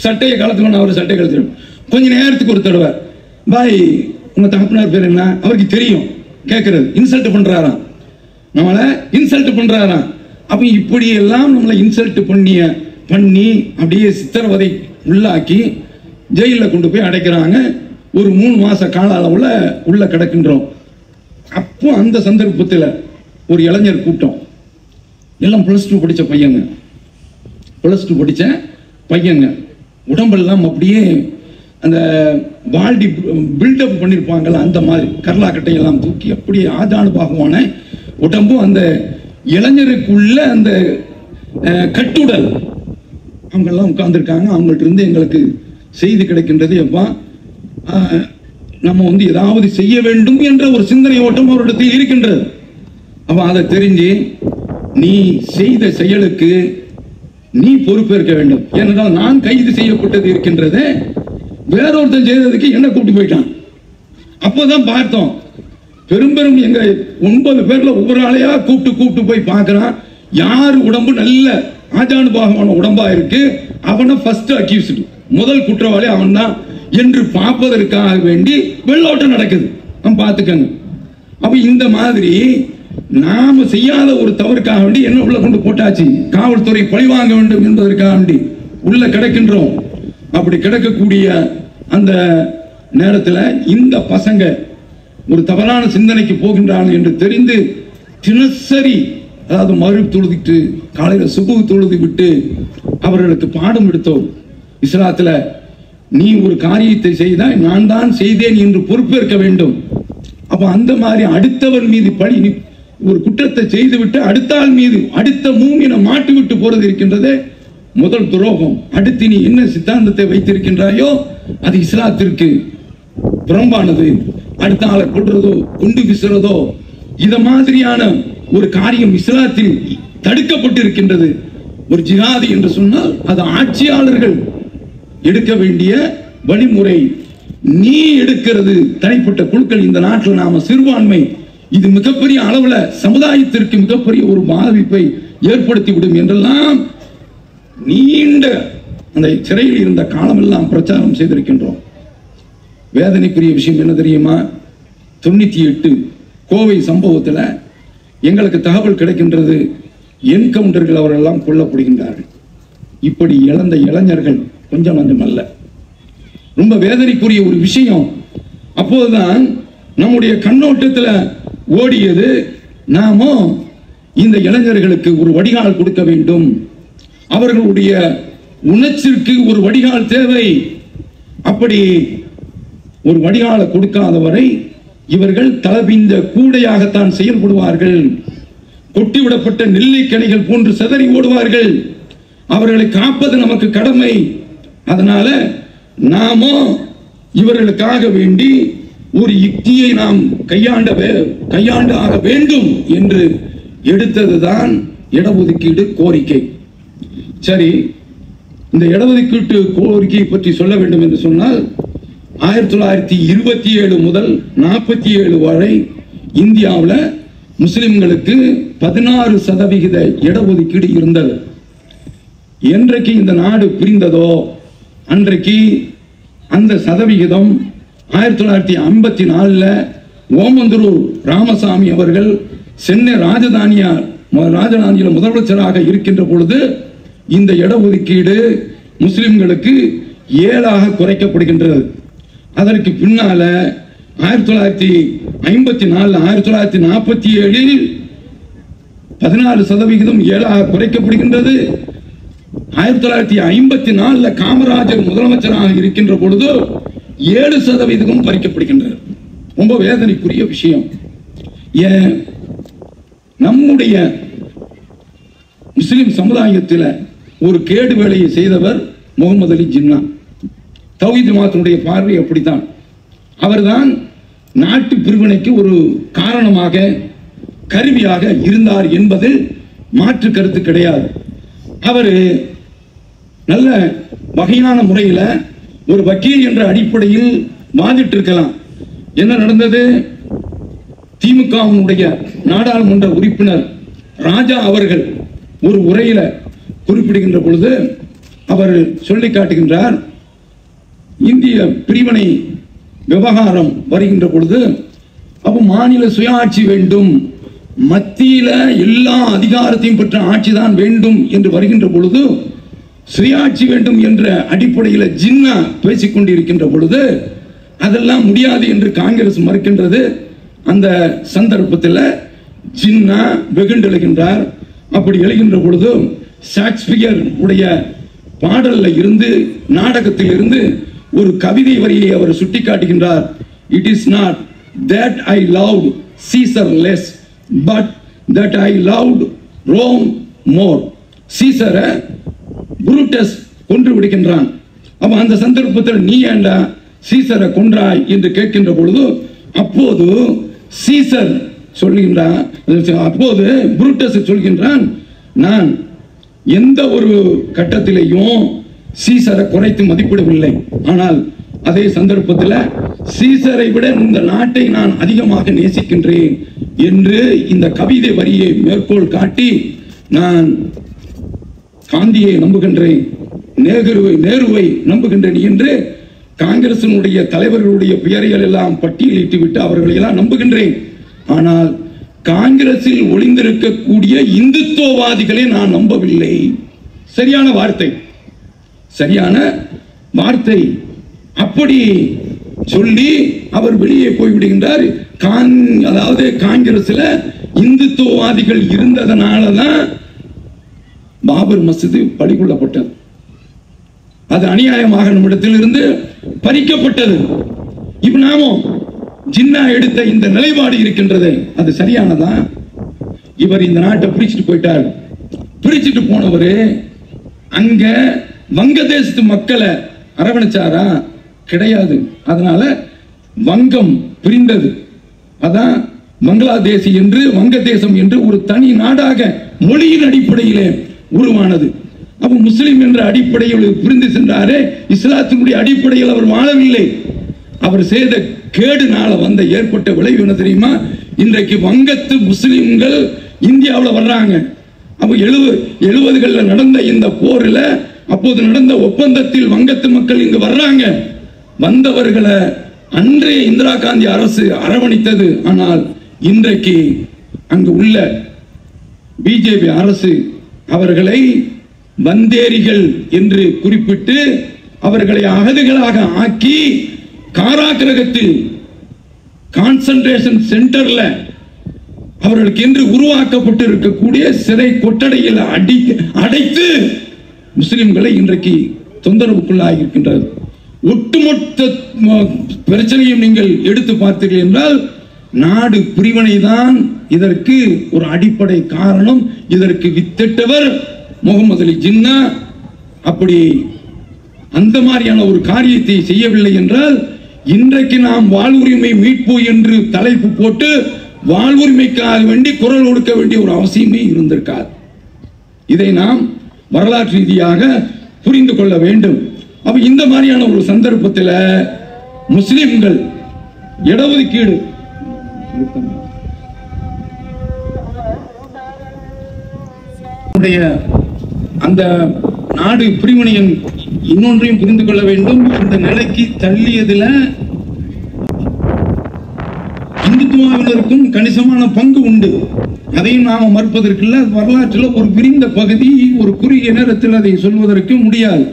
சட்டையை கலத்துக்கணும், அவர் சட்டையை கலத்துக்கணும். கொஞ்ச நேரத்துக்கு ஒரு தடவை, பாய் உங்க தகப்பனார் பேர் என்ன, அவருக்கு தெரியும், கேட்கறது. இன்சல்ட் பண்றாராம், நம்மளை இன்சல்ட் பண்றாராம். அப்ப இப்படி எல்லாம் நம்மளை இன்சல்ட் பண்ணி அப்படியே சித்திரவதை உள்ளாக்கி ஜெயிலில் கொண்டு போய் அடைக்கிறாங்க. ஒரு 3 மாச கால அளவுல உள்ள கிடக்கின்றோம். அப்போ அந்த சந்தர்ப்பத்தில் ஒரு இளைஞர் கூட்டம், எல்லாம் +2 படிச்ச பையங்க, +2 படிச்ச பையங்க, உடம்பெல்லாம் அப்படியே அந்த பால்டி பில்டப் பண்ணியிருப்பாங்கல்ல, அந்த மாதிரி கர்லாக்கட்டையெல்லாம் தூக்கி அப்படியே ஆஜானுபாகமான உடம்பு. அந்த இளைஞருக்குள்ள அந்த கட்டுடல், அவங்கெல்லாம் உட்கார்ந்துருக்காங்க. அவங்கள்ட்ட இருந்து எங்களுக்கு செய்தி கிடைக்கின்றது, எப்பா நம்ம ஏதாவது செய்ய வேண்டும் என்ற ஒரு சிந்தனை ஓட்டம் அவரிடத்தில் இருக்கின்றது. அப்ப அதை தெரிஞ்சு, நீ செய்த செயலுக்கு நீ பொறுப்பேற்க வேண்டும். ஏனென்றால் நான் கைது செய்யப்பட்டது இருக்கின்றது, வேறொருத்தன் செய்ததுக்கு என்ன கூப்பிட்டு போயிட்டான். அப்போதான் பார்த்தோம், பெரும் எங்க 9 பேர்ல ஒவ்வொரு ஆளையா கூப்பிட்டு போய் பார்க்கிறான். யார் உடம்பு நல்ல ஆஜானுபாகமான உடம்பா இருக்கு, அவனை ஃபர்ஸ்ட் அக்யூஸ்டு, முதல் குற்றவாளி அவன் தான் என்று பார்ப்பதற்காக வேண்டி வெள்ளோட்டம் நடக்குது. நம்ம பார்த்துக்கங்க. அப்ப இந்த மாதிரி நாம செய்யாத ஒரு தவறுக்காக வேண்டி என்ன உள்ள கொண்டு போட்டாச்சு, காவல்துறை பழிவாங்க வேண்டும் என்பதற்காக வேண்டி உள்ள கிடக்கின்றோம். அப்படி கிடக்கக்கூடிய அந்த நேரத்தில் இந்த பசங்க ஒரு தவறான சிந்தனைக்கு போகின்றார்கள் என்று தெரிந்து தினசரி, அதாவது மகரிப் தொழுதிட்டு காலையில் சுபஹ் தொழுது விட்டு அவர்களுக்கு பாடம் எடுத்தோம். இஸ்லாத்துல நீ ஒரு காரியத்தை செய்தால் நான் தான் செய்தேன் என்று பொறுப்பேற்க வேண்டும். அப்ப அந்த மாதிரி அடுத்தவர் மீது பழி, ஒரு குற்றத்தை செய்துவிட்டு அடுத்த ஆள் மீது, அடுத்த மூமினை மாட்டி விட்டு போறது இருக்கின்றது முதல் துரோகம். அடுத்து நீ என்ன சித்தாந்தத்தை வைத்திருக்கின்றாயோ அது இஸ்லாத்திற்கு புறம்பானது. அடுத்த ஆளை கொள்றதோ கொண்டு வீசுறதோ இத மாதிரியான ஒரு காரியம் இஸ்லாத்தில் தடுக்கப்பட்டு இருக்கின்றது. ஒரு ஜிஹாதி என்று சொன்னால் அது ஆட்சியாளர்கள் எடுக்க வேண்டிய வழிமுறை. நீ எடுக்கிறது தனிப்பட்ட குழுக்கள். இந்த நாட்டில் நாம சிறுபான்மை, இது மிகப்பெரிய அளவுல சமுதாயத்திற்கு மிகப்பெரிய ஒரு பாதிப்பை ஏற்படுத்திவிடும் என்றெல்லாம் நீண்ட அந்த சிறையில் இருந்த காலமெல்லாம் பிரச்சாரம் செய்திருக்கின்றோம். வேதனைக்குரிய விஷயம் என்ன தெரியுமா? 98 கோவை சம்பவத்தில் எங்களுக்கு தகவல் கிடைக்கின்றது, என்கவுண்டர்கள் அவரெல்லாம் கொல்லப்படுகின்றார்கள். இப்படி இழந்த இளைஞர்கள் கொஞ்சம் அல்ல, ரொம்ப வேதனைக்குரிய ஒரு விஷயம். அப்போதுதான் நம்முடைய கண்ணோட்டத்தில் ஓடியது, நாமோ இந்த இளைஞர்களுக்கு ஒரு வடிகால் கொடுக்க வேண்டும், அவர்களுடைய உணர்ச்சிக்கு ஒரு வடிகால் தேவை. அப்படி ஒரு வடிகாலை கொடுக்காதவரை இவர்கள் தலபிந்த கூடையாகத்தான் செயல்படுவார்கள். கொட்டிவிடப்பட்ட நெல்லிக்கனிகள் போன்று சிதறி ஓடுவார்கள். அவர்களை காப்பது நமக்கு கடமை. அதனால நாமோ இவர்களுக்காக வேண்டி ஒரு யுக்தியை நாம் கையாண்டு ஆக வேண்டும் என்று எடுத்ததுதான் இடஒதுக்கீடு கோரிக்கை. சரி, இந்த இடஒதுக்கீட்டு கோரிக்கையை பற்றி சொல்ல வேண்டும் என்று சொன்னால் 1927 முதல் 47 வரை இந்தியாவில் முஸ்லிம்களுக்கு 16% இடஒதுக்கீடு இருந்தது. என்றைக்கு இந்த நாடு பிரிந்ததோ அன்றைக்கு அந்த சதவிகிதம் 1954 ஓமந்தூர் ராமசாமி அவர்கள் சென்னை ராஜதானியில் முதலமைச்சராக இருக்கின்ற பொழுது இந்த இடஒதுக்கீடு முஸ்லிம்களுக்கு 7ஆக குறைக்கப்படுகின்றது. அதற்கு பின்னால 1954 1947 14% 7ஆக குறைக்கப்படுகின்றது. 1954 காமராஜர் முதலமைச்சராக இருக்கின்ற பொழுது 7% பறிக்கப்படுகின்றது. ரொம்ப வேதனைக்குரிய விஷயம். நம்முடைய முஸ்லிம் சமுதாயத்தில் ஒரு கேடு வேலையை செய்தவர் முகமது அலி ஜின்னா. தௌஹீத் ஜமாத்தினுடைய பார்வை அப்படித்தான். அவர்தான் நாட்டு பிரிவினைக்கு ஒரு காரணமாக கருவியாக இருந்தார் என்பது மாற்று கருத்து கிடையாது. அவர் நல்ல வகையான முறையில் ஒரு வக்கீல் என்ற அடிப்படையில் வாதிட்டு இருக்கலாம். என்ன நடந்தது? திமுகவினுடைய நாடாளுமன்ற உறுப்பினர் ராஜா அவர்கள் ஒரு உரையில குறிப்பிடுகின்ற பொழுது அவர் சொல்லி காட்டுகின்றார், இந்திய பிரிவினை விவகாரம் வருகின்ற பொழுது அப்ப மாநில சுயாட்சி வேண்டும், மத்தியில எல்லா அதிகாரத்தையும் பெற்ற ஆட்சி தான் வேண்டும் என்று வருகின்ற பொழுது சுயாட்சி வேண்டும் என்ற அடிப்படையில் ஜின்னா பேசிக் கொண்டிருக்கின்ற பொழுது அதெல்லாம் முடியாது என்று காங்கிரஸ் மறுக்கின்றது. அந்த சந்தர்ப்பத்தில் ஜின்னா வெகுண்டு எழுகின்றார். அப்படி எழுகின்ற பொழுது ஷேக்ஸ்பியர் உடைய பாடல்ல இருந்து நாடகத்தில் இருந்து ஒரு கவிதை வரியை அவர் சுட்டிக்காட்டுகின்றார். It is not that I loved Caesar less but that I loved Rome more. சீசரை புரூட்டஸ் கொன்று விடுகின்றான். அப்ப அந்த சந்தர்ப்பத்தில் நீ ஏண்டா சீசரை கொன்றாய் என்று கேட்கின்ற பொழுது அப்போது சீசர் சொல்கின்றான், அப்போது புரூட்டஸ் சொல்கின்றான், நான் எந்த ஒரு கட்டத்திலேயும் சீசரை குறைத்து மதிப்பிடவில்லை. ஆனால் அதே சந்தர்ப்பத்தில் சீசரை விட இந்த நாட்டை நான் அதிகமாக நேசிக்கின்றேன் என்று இந்த கவிதை வரியை மேற்கோள் காட்டி நான் காந்தியை நம்புகின்றேன், நேருவை நம்புகின்றேன் என்று காங்கிரசினுடைய தலைவர்களுடைய பெயர்கள் எல்லாம் பட்டியலிட்டு விட்டு அவர்களை எல்லாம் நம்புகின்றேன். ஆனால் காங்கிரஸில் ஒளிந்திருக்கக்கூடிய இந்துத்துவவாதிகளை நான் நம்பவில்லை. சரியான வார்த்தை, சரியான வார்த்தை. அப்படி சொல்லி அவர் வெளியே போய்விடுகின்றார். அதாவது காங்கிரஸ்ல இந்துத்துவவாதிகள் இருந்ததனாலதான் பாபர் மஸ்ஜித் பறிகொள்ளப்பட்டது. அது அநியாயமாக நம்மிடத்தில் இருந்து பறிக்கப்பட்டது. இப்ப நாமும் ஜின்னா எடுத்த இந்த நிலைப்பாடு இருக்கின்றது, அது சரியானதா? இவர் இந்த நாட்டை பிரிச்சுட்டு போயிட்டார். பிரிச்சுட்டு போனவரு அங்க வங்கதேசத்து மக்களை அரவணைச்சாரா? கிடையாது. அதனால வங்கம் பிரிந்தது. அதான் பங்களாதேசி என்று வங்கதேசம் என்று ஒரு தனி நாடாக மொழியின் அடிப்படையிலே உருவானது. அப்ப முஸ்லிம் என்ற அடிப்படையில் புரிந்து சென்றாரே, இஸ்லாத்தினுடைய அடிப்படையில் அவர் வாழவில்லை. அவர் செய்த கேடுனால வந்த ஏற்பட்ட விளைவு என்ன தெரியுமா? இன்றைக்கு வங்கத்து முஸ்லிம்கள் இந்தியாவில் வர்றாங்க. அப்ப 70களில் நடந்த இந்த போரில் அப்போது நடந்த ஒப்பந்தத்தில் வங்கத்து மக்கள் இங்கு வர்றாங்க. வந்தவர்களை அன்றைய இந்திரா காந்தி அரசு அரவணைத்தது. ஆனால் இன்றைக்கு அங்கு உள்ள பிஜேபி அரசு அவர்களை வந்தேரிகள் என்று குறிப்பிட்டு அவர்களை அகதிகளாக ஆக்கி காராகிரகத்தில் கான்சன்ட்ரேஷன் சென்டர்ல அவர்களுக்கு என்று உருவாக்கப்பட்டு இருக்கக்கூடிய சிறை கொட்டடையில் அடைத்து முஸ்லிம்களை இன்றைக்கு தொந்தரவுக்குள்ளாகி இருக்கின்றது. ஒட்டுமொத்த பிரச்சனையும் நீங்கள் எடுத்து பார்த்தீர்கள் என்றால் நாடு பிரிவினை தான் இதற்கு ஒரு அடிப்படை காரணம். இதற்கு வித்திட்டவர் முகமது அலி ஜின்னா. அப்படி அந்த மாதிரியான ஒரு காரியத்தை செய்யவில்லை என்றால் இன்றைக்கு நாம் வாழ்வுரிமை மீட்பு என்று தலைப்பு போட்டு வாழ்வுரிமைக்காக வேண்டி குரல் கொடுக்க வேண்டிய ஒரு அவசியமே இருந்திருக்காது. இதை நாம் வரலாற்று ரீதியாக புரிந்து கொள்ள வேண்டும். அப்ப இந்த மாதிரியான ஒரு சந்தர்ப்பத்தில் முஸ்லிம்கள் இடஒதுக்கீடு அந்த நாடு பிரிவினையின் இன்னொன்றையும் புரிந்து கொள்ள வேண்டும். இந்த நிலைக்கு தள்ளியதுல இந்துத்துவாவினருக்கும் கணிசமான பங்கு உண்டு. அதையும் நாம மறுப்பதற்கில்ல. வரலாற்றில் ஒரு விரிந்த பகுதி, ஒரு குறுகிய நேரத்தில் அதை சொல்வதற்கு முடியாது.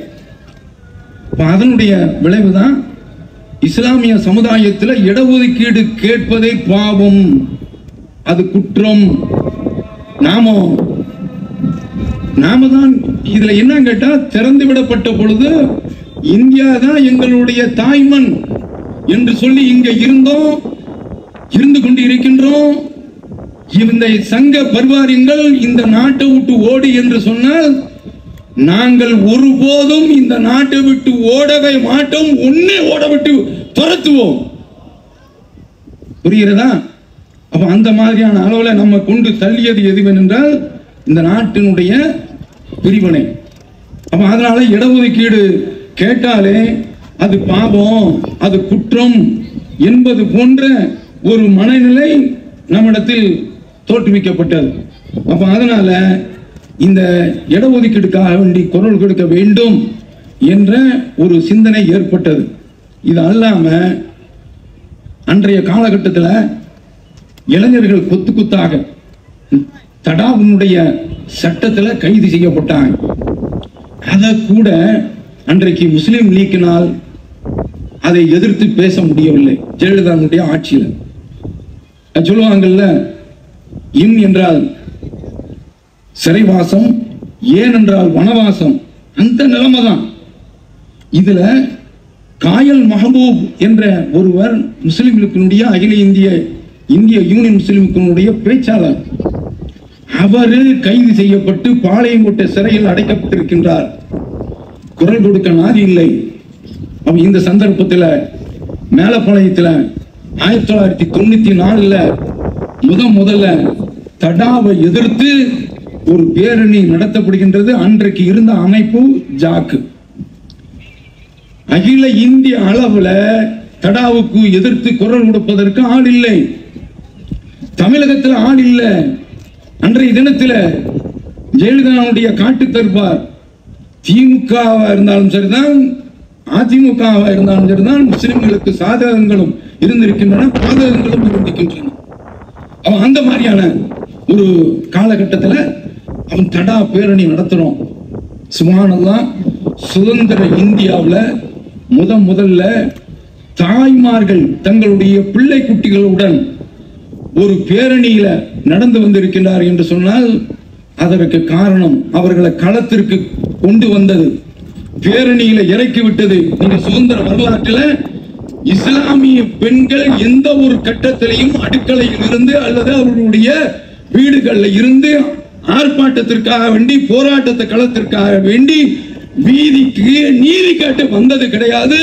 அதனுடைய விளைவுதான் இஸ்லாமிய சமுதாயத்தில் இடஒதுக்கீடு கேட்பதை பாவம், அது குற்றம். நாம தான் இதுல என்ன கேட்டா, திறந்து விடப்பட்ட பொழுது இந்தியா தான் எங்களுடைய தாய்மண் என்று சொல்லி இங்க இருந்து கொண்டு இருக்கின்றோம். இந்த சங்க பரிவாரங்கள் இந்த நாட்டை விட்டு ஓடு என்று சொன்னால் நாங்கள் ஒருபோதும் இந்த நாட்டை விட்டு ஓடவே மாட்டோம். ஒன்னே ஓட விட்டு துரத்துவோம். புரிகிறதா? அப்ப அந்த மாதிரியான அளவில் நம்ம கொண்டு தள்ளியது எதுவென்றால் இந்த நாட்டினுடைய பிரிவினை. அப்ப அதனால இடஒதுக்கீடு கேட்டாலே அது பாவம், அது குற்றம் என்பது போன்ற ஒரு மனநிலை நம்மிடத்தில் தோற்றுவிக்கப்பட்டது. அப்ப அதனால இந்த இடஒதுக்கீடுக்காக வேண்டி குரல் கொடுக்க வேண்டும் என்ற ஒரு சிந்தனை ஏற்பட்டது. இது அல்லாம அன்றைய காலகட்டத்தில் இளைஞர்கள் கொத்து கொத்தாக தடாவுடைய சட்டத்தில் கைது செய்யப்பட்டாங்க. அதை கூட அன்றைக்கு முஸ்லிம் லீக்கினால் அதை எதிர்த்து பேச முடியவில்லை. ஜெயலலிதாவுடைய ஆட்சியில் சொல்லுவாங்கல்ல, இன் என்றால் சிறைவாசம், ஏன் என்றால் வனவாசம். அந்த நிலைமை தான். இதுல காயல் மஹபூப் என்ற ஒருவர் முஸ்லிம்களுடைய அகில இந்திய யூனியன் முஸ்லிம்களுடைய பேச்சாளர். அவரு கைது செய்யப்பட்டு பாளையங்கோட்டை சிறையில் அடைக்கப்பட்டிருக்கின்றார். குரல் கொடுக்க நாதி இல்லை. இந்த சந்தர்ப்பத்தில் மேலப்பாளையத்தில் 1994 முதல்ல தடாவை எதிர்த்து ஒரு பேரணி நடத்தப்படுகின்றது. அன்றைக்கு இருந்த அமைப்பு ஜாக்கு. அகில இந்திய அளவுல தடாவுக்கு எதிர்த்து குரல் கொடுப்பதற்கு ஆள் இல்லை. தமிழகத்தில் ஆள் இல்லை. அன்றைய தினத்தில் ஜெயலலிதாவுடைய காட்டு தர்பார் திமுக இருந்தாலும் சரிதான், அதிமுக இருந்தாலும் சரிதான், முஸ்லிம்களுக்கு சாதகங்களும் இருந்திருக்கின்றன, பாதகங்களும் இருந்திருக்கின்றன. அந்த மாதிரியான ஒரு காலகட்டத்தில் அவன் தடா பேரணி நடத்துறோம். சுப்ஹானல்லாஹ், சுதந்திர இந்தியாவில் முதல்ல தாய்மார்கள் தங்களுடைய பிள்ளை குட்டிகளுடன் ஒரு பேரணியில நடந்து வந்திருக்கிறார் என்று சொன்னால் அதற்கு காரணம் அவர்களை களத்திற்கு கொண்டு வந்தது, பேரணியில இறக்கி விட்டது. நீங்க சுதந்திர வரலாற்றில் இஸ்லாமிய பெண்கள் எந்த ஒரு கட்டத்திலையும் அடுக்கலையில் இருந்து அல்லது அவர்களுடைய வீடுகளில் இருந்து ஆர்ப்பாட்டத்திற்காக வேண்டி, போராட்டத்தை களத்திற்காக வேண்டி வீதிக்கு நீதி கேட்டு வந்தது கிடையாது.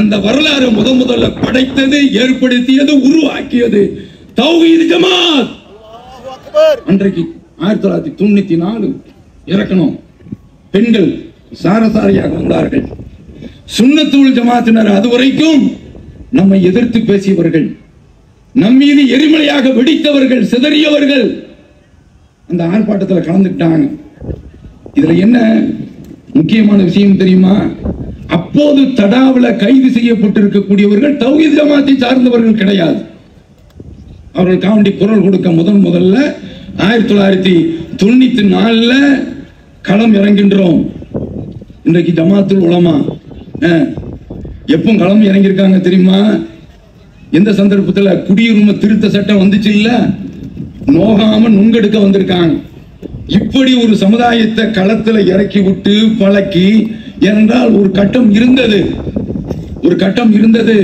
அந்த வரலாறு முதல்ல படைத்தது, ஏற்படுத்தியது, உருவாக்கியது தௌஹீத் ஜமாத். அன்றைக்கு 1994 இறக்கணும் பெண்கள் சாரசாரியாக வந்தார்கள். சுன்னத்துல் ஜமாத்தினர் அதுவரைக்கும் நம்மை எதிர்த்து பேசியவர்கள், நம் மீது எரிமலையாக வெடித்தவர்கள், சிதறியவர்கள் அந்த ஆர்ப்பாட்டத்தில் கலந்துட்டாங்க. இதுல என்ன முக்கியமான விஷயம் தெரியுமா? அப்போது தடாவில் கைது செய்யப்பட்டிருக்கக்கூடியவர்கள் தௌஹீத் ஜமாத்தை சார்ந்தவர்கள் கிடையாது. அவர்கள் காண்டி குரல் கொடுக்க முதல்ல 1994 களம் இறங்கின்றோம். இன்றைக்கு ஜமாத்துல் உலமா எப்போ களம் இறங்கியிருக்காங்க தெரியுமா? எந்த சந்தர்ப்பத்தில் குடியுரிமை திருத்த சட்டம் வந்துச்சு இல்ல, நோகாம நுங்கெடுக்க வந்திருக்காங்க. இப்படி ஒரு சமுதாயத்தை களத்தில் இறக்கி விட்டு பழக்கி, என்றால் ஒரு கட்டம் இருந்தது.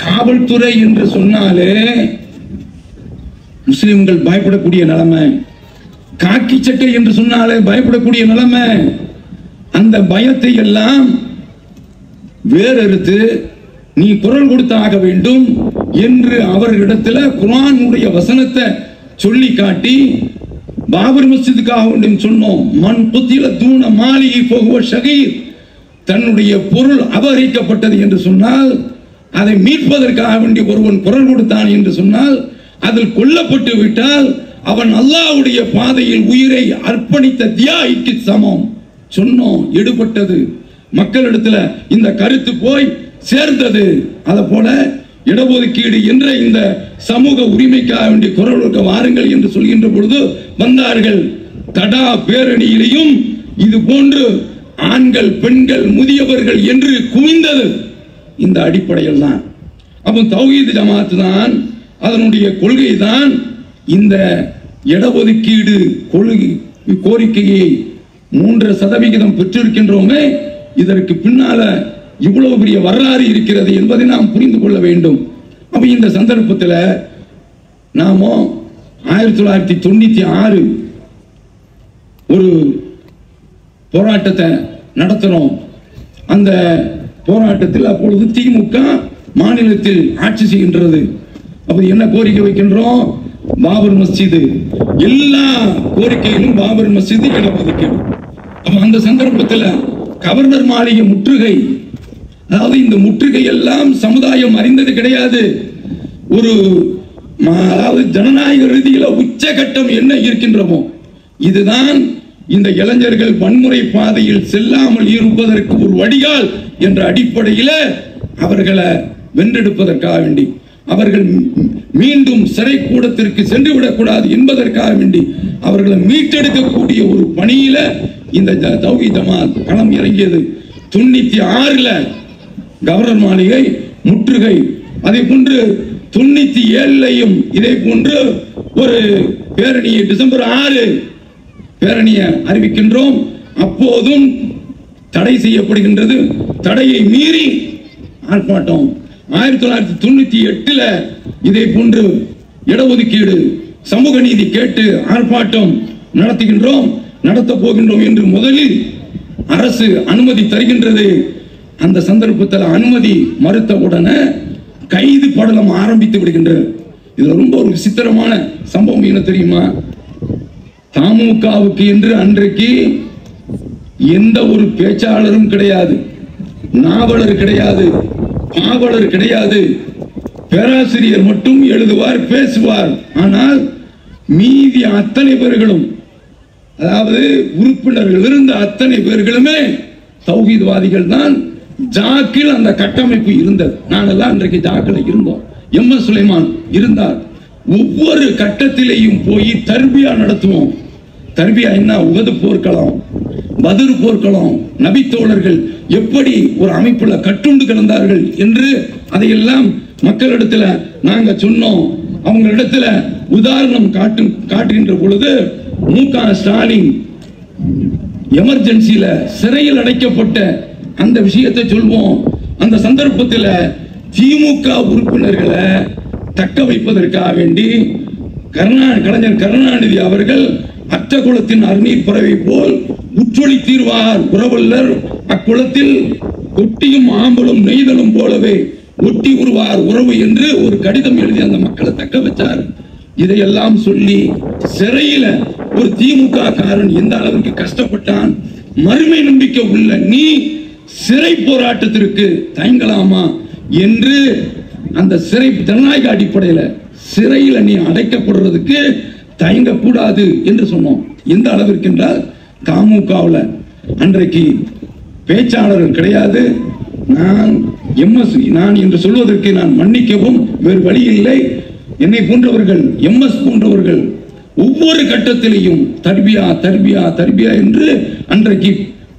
காவல்துறை என்று சொன்னாலே முஸ்லிம்கள் பயப்படக்கூடிய நிலைமை, காக்கி சட்டை என்று சொன்னாலே பயப்படக்கூடிய நிலைமை. அந்த பயத்தை எல்லாம் வேறறுத்து நீ குரல் கொடுத்தாக வேண்டும் என்று அவர்களிடத்தில் குர்ஆனுடைய வசனத்தை சொல்லி காட்டி, பாபர் மஸ்ஜிதுக்காக வேண்டும் சொன்னோம். மன் குத்தில தூன மாலிகி ஃபஹுவ ஷஹீத், தன்னுடைய பொருள் அபகரிக்கப்பட்டது என்று சொன்னால் அதை மீட்பதற்காக வேண்டி ஒருவன் குரல் கொடுத்தான் என்று சொன்னால், அதில் கொல்லப்பட்டு விட்டால் அவன் அல்லாஹ்வுடைய பாதையில் உயிரை அர்ப்பணித்த தியாகிக்கு சமம் சொன்னோம், எடுபட்டது, மக்களிடத்துல இந்த கருத்து போய் சேர்ந்தது. அத போல இடஒதுக்கீடு என்ற இந்த சமூக உரிமைக்காக வேண்டிய குரல் கொடுக்க வாருங்கள் என்று சொல்கின்ற பொழுது வந்தார்கள். தடா பேரணியிலையும் இது போன்று ஆண்கள், பெண்கள், முதியவர்கள் என்று குவிந்தது இந்த அடிப்படையில் தான். அப்போ தௌஹீத் ஜமாத் தான், அதனுடைய கொள்கை தான் இந்த இடஒதுக்கீடு கோரிக்கையை 3% பெற்றிருக்கின்றோமே, இதற்கு பின்னால இவ்வளவு பெரிய வரலாறு இருக்கிறது என்பதை நாம் புரிந்து கொள்ள வேண்டும். அப்ப இந்த சந்தர்ப்பத்தில் நாம 1996 ஒரு போராட்டத்தை நடத்துறோம். அந்த போராட்டத்தில் அப்பொழுது திமுக மாநிலத்தில் ஆட்சி செய்கின்றது. அப்ப என்ன கோரிக்கை வைக்கின்றோம்? பாபர் மஸ்ஜிது, எல்லா கோரிக்கையிலும் பாபர் மஸ்ஜிது இடஒதுக்கீடு. அப்ப அந்த சந்தர்ப்பத்தில் கவர்னர் மாளிகை முற்றுகை, அதாவது இந்த முற்றுகை எல்லாம் சமுதாயம் அறிந்தது கிடையாது. ஒரு அதாவது ஜனநாயக ரீதியில் உச்சகட்டம் என்ன இருக்கின்றமோ இதுதான் இந்த இளைஞர்கள் வன்முறை பாதையில் செல்லாமல் இருப்பதற்கு ஒரு வடிகால் என்ற அடிப்படையில் அவர்களை வென்றெடுப்பதற்காக வேண்டி, அவர்கள் மீண்டும் சிறை கூடத்திற்கு சென்று விடக்கூடாது என்பதற்காக வேண்டி அவர்களை மீட்டெடுக்கக்கூடிய ஒரு பணியில இந்த தௌஹீத் ஜமாத் களம் இறங்கியது. 96ல் கவர்னர் மாளிகை முற்றுகை, அதே போன்று 97லையும் இதே போன்று ஒரு பேரணியை டிசம்பர் 6 பேரணியை அறிவிக்கின்றோம். அப்போதும் தடை செய்யப்படுகின்றது. தடையை மீறி ஆர்ப்பாட்டம். 1998ல் இதே போன்று இடஒதுக்கீடு, சமூக நீதி கேட்டு ஆர்ப்பாட்டம் நடத்துகின்றோம், நடத்த போகின்றோம் என்று முதலில் அரசு அனுமதி தருகின்றது. அந்த சந்தர்ப்பத்தில் அனுமதி மறுத்த உடனே கைது படலம் ஆரம்பித்து விடுகின்றது. இது ரொம்ப ஒரு விசித்திரமான சம்பவம். என்ன தெரியுமா? தமுகவுக்கு என்று அன்றைக்கு எந்த ஒரு பேச்சாளரும் கிடையாது, நாவலர் கிடையாது, பாவலர் கிடையாது. பேராசிரியர் மட்டும் எழுதுவார், பேசுவார். ஆனால் மீதி அத்தனை பேர்களும், அதாவது உறுப்பினர்கள் இருந்த அத்தனை பேர்களுமே தௌஹீத்வாதிகள் தான். ஜாக்கில் அந்த கட்டமைப்பு இருந்தது. நாங்கெல்லாம் அன்றைக்கு ஜாக்கில் இருந்தோம். எம்.எஸ். சுலைமான் இருந்தார். ஒவ்வொரு கட்டத்திலேயும் போய் தர்பியா நடத்துவோம். தர்பியா என்ன? உகது போர்க்களம், பத்ர் போர்க்களம், நபித்தோழர்கள் எப்படி ஒரு அமைப்புல கட்டுண்டு கிடந்தார்கள் என்று அதையெல்லாம் மக்களிடத்துல நாங்க சொன்னோம். அவங்களிடத்துல உதாரணம் காட்டுகின்ற பொழுது மு.க. ஸ்டாலின் எமர்ஜென்சியில சிறையில் அடைக்கப்பட்ட அந்த விஷயத்தை சொல்வோம். அந்த சந்தர்ப்பத்தில் திமுக உறுப்பினர்களை தக்க வைப்பதற்காக வேண்டி கலைஞர் கருணாநிதி அவர்கள் அற்ற குளத்தின் அருநீர் பறவை போல் உற்றொளி தீர்வார் உறவல்லர், அக்குளத்தில் ஒட்டியும் ஆம்பலும் நெய்தலும் போலவே ஒட்டி உருவார் உறவு என்று ஒரு கடிதம் எழுதி அந்த மக்களை தக்க வச்சார். இதையெல்லாம் சொல்லி சிறையில ஒரு திமுக காரன் எந்த அளவுக்கு கஷ்டப்பட்டான். மறுமை நம்பிக்கை உள்ள நீ சிறை போராட்டத்திற்கு தயங்கலாமா என்று அந்த சிறை ஜனநாயக அடிப்படையில் சிறையில் நீ அடைக்கப்படுறதுக்கு தயங்க கூடாது என்று சொன்னோம். எந்த அளவிற்கு என்றால் தமுகவில் அன்றைக்கு பேச்சாளர்கள் கிடையாது. நான் என்று சொல்வதற்கு நான் மன்னிக்கவும் வேறு வழி இல்லை. என்னை போன்றவர்கள், எம்.எஸ். போன்றவர்கள் ஒவ்வொரு கட்டத்திலையும் தர்பியா தர்பியா தர்பியா என்று அன்றைக்கு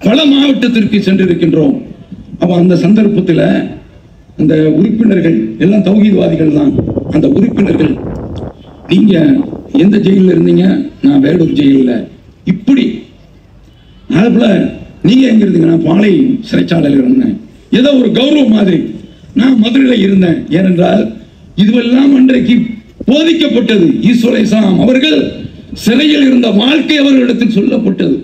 பல மாவட்டத்திற்கு சென்றிருக்கின்றோம். அப்ப அந்த சந்தர்ப்பத்தில் அந்த உறுப்பினர்கள் எல்லாம் தௌஹீத்வாதிகள் தான். அந்த உறுப்பினர்கள், நீங்க எந்த ஜெயிலில் இருந்தீங்க? நான் வேடூர் ஜெயிலில். இப்படி அதுபோல நீங்க எங்க இருந்தீங்க? நான் பாளை சிறைச்சாலையில் இருந்தேன். ஏதோ ஒரு கௌரவம் மாதிரி. நான் மதுரையில் இருந்தேன். ஏனென்றால் இதுவெல்லாம் அன்றைக்கு போதிக்கப்பட்டது. ஈஸ்வர இஸ்லாம் அவர்கள் சிறையில் இருந்த வாழ்க்கை அவர்களிடத்தில் சொல்லப்பட்டது.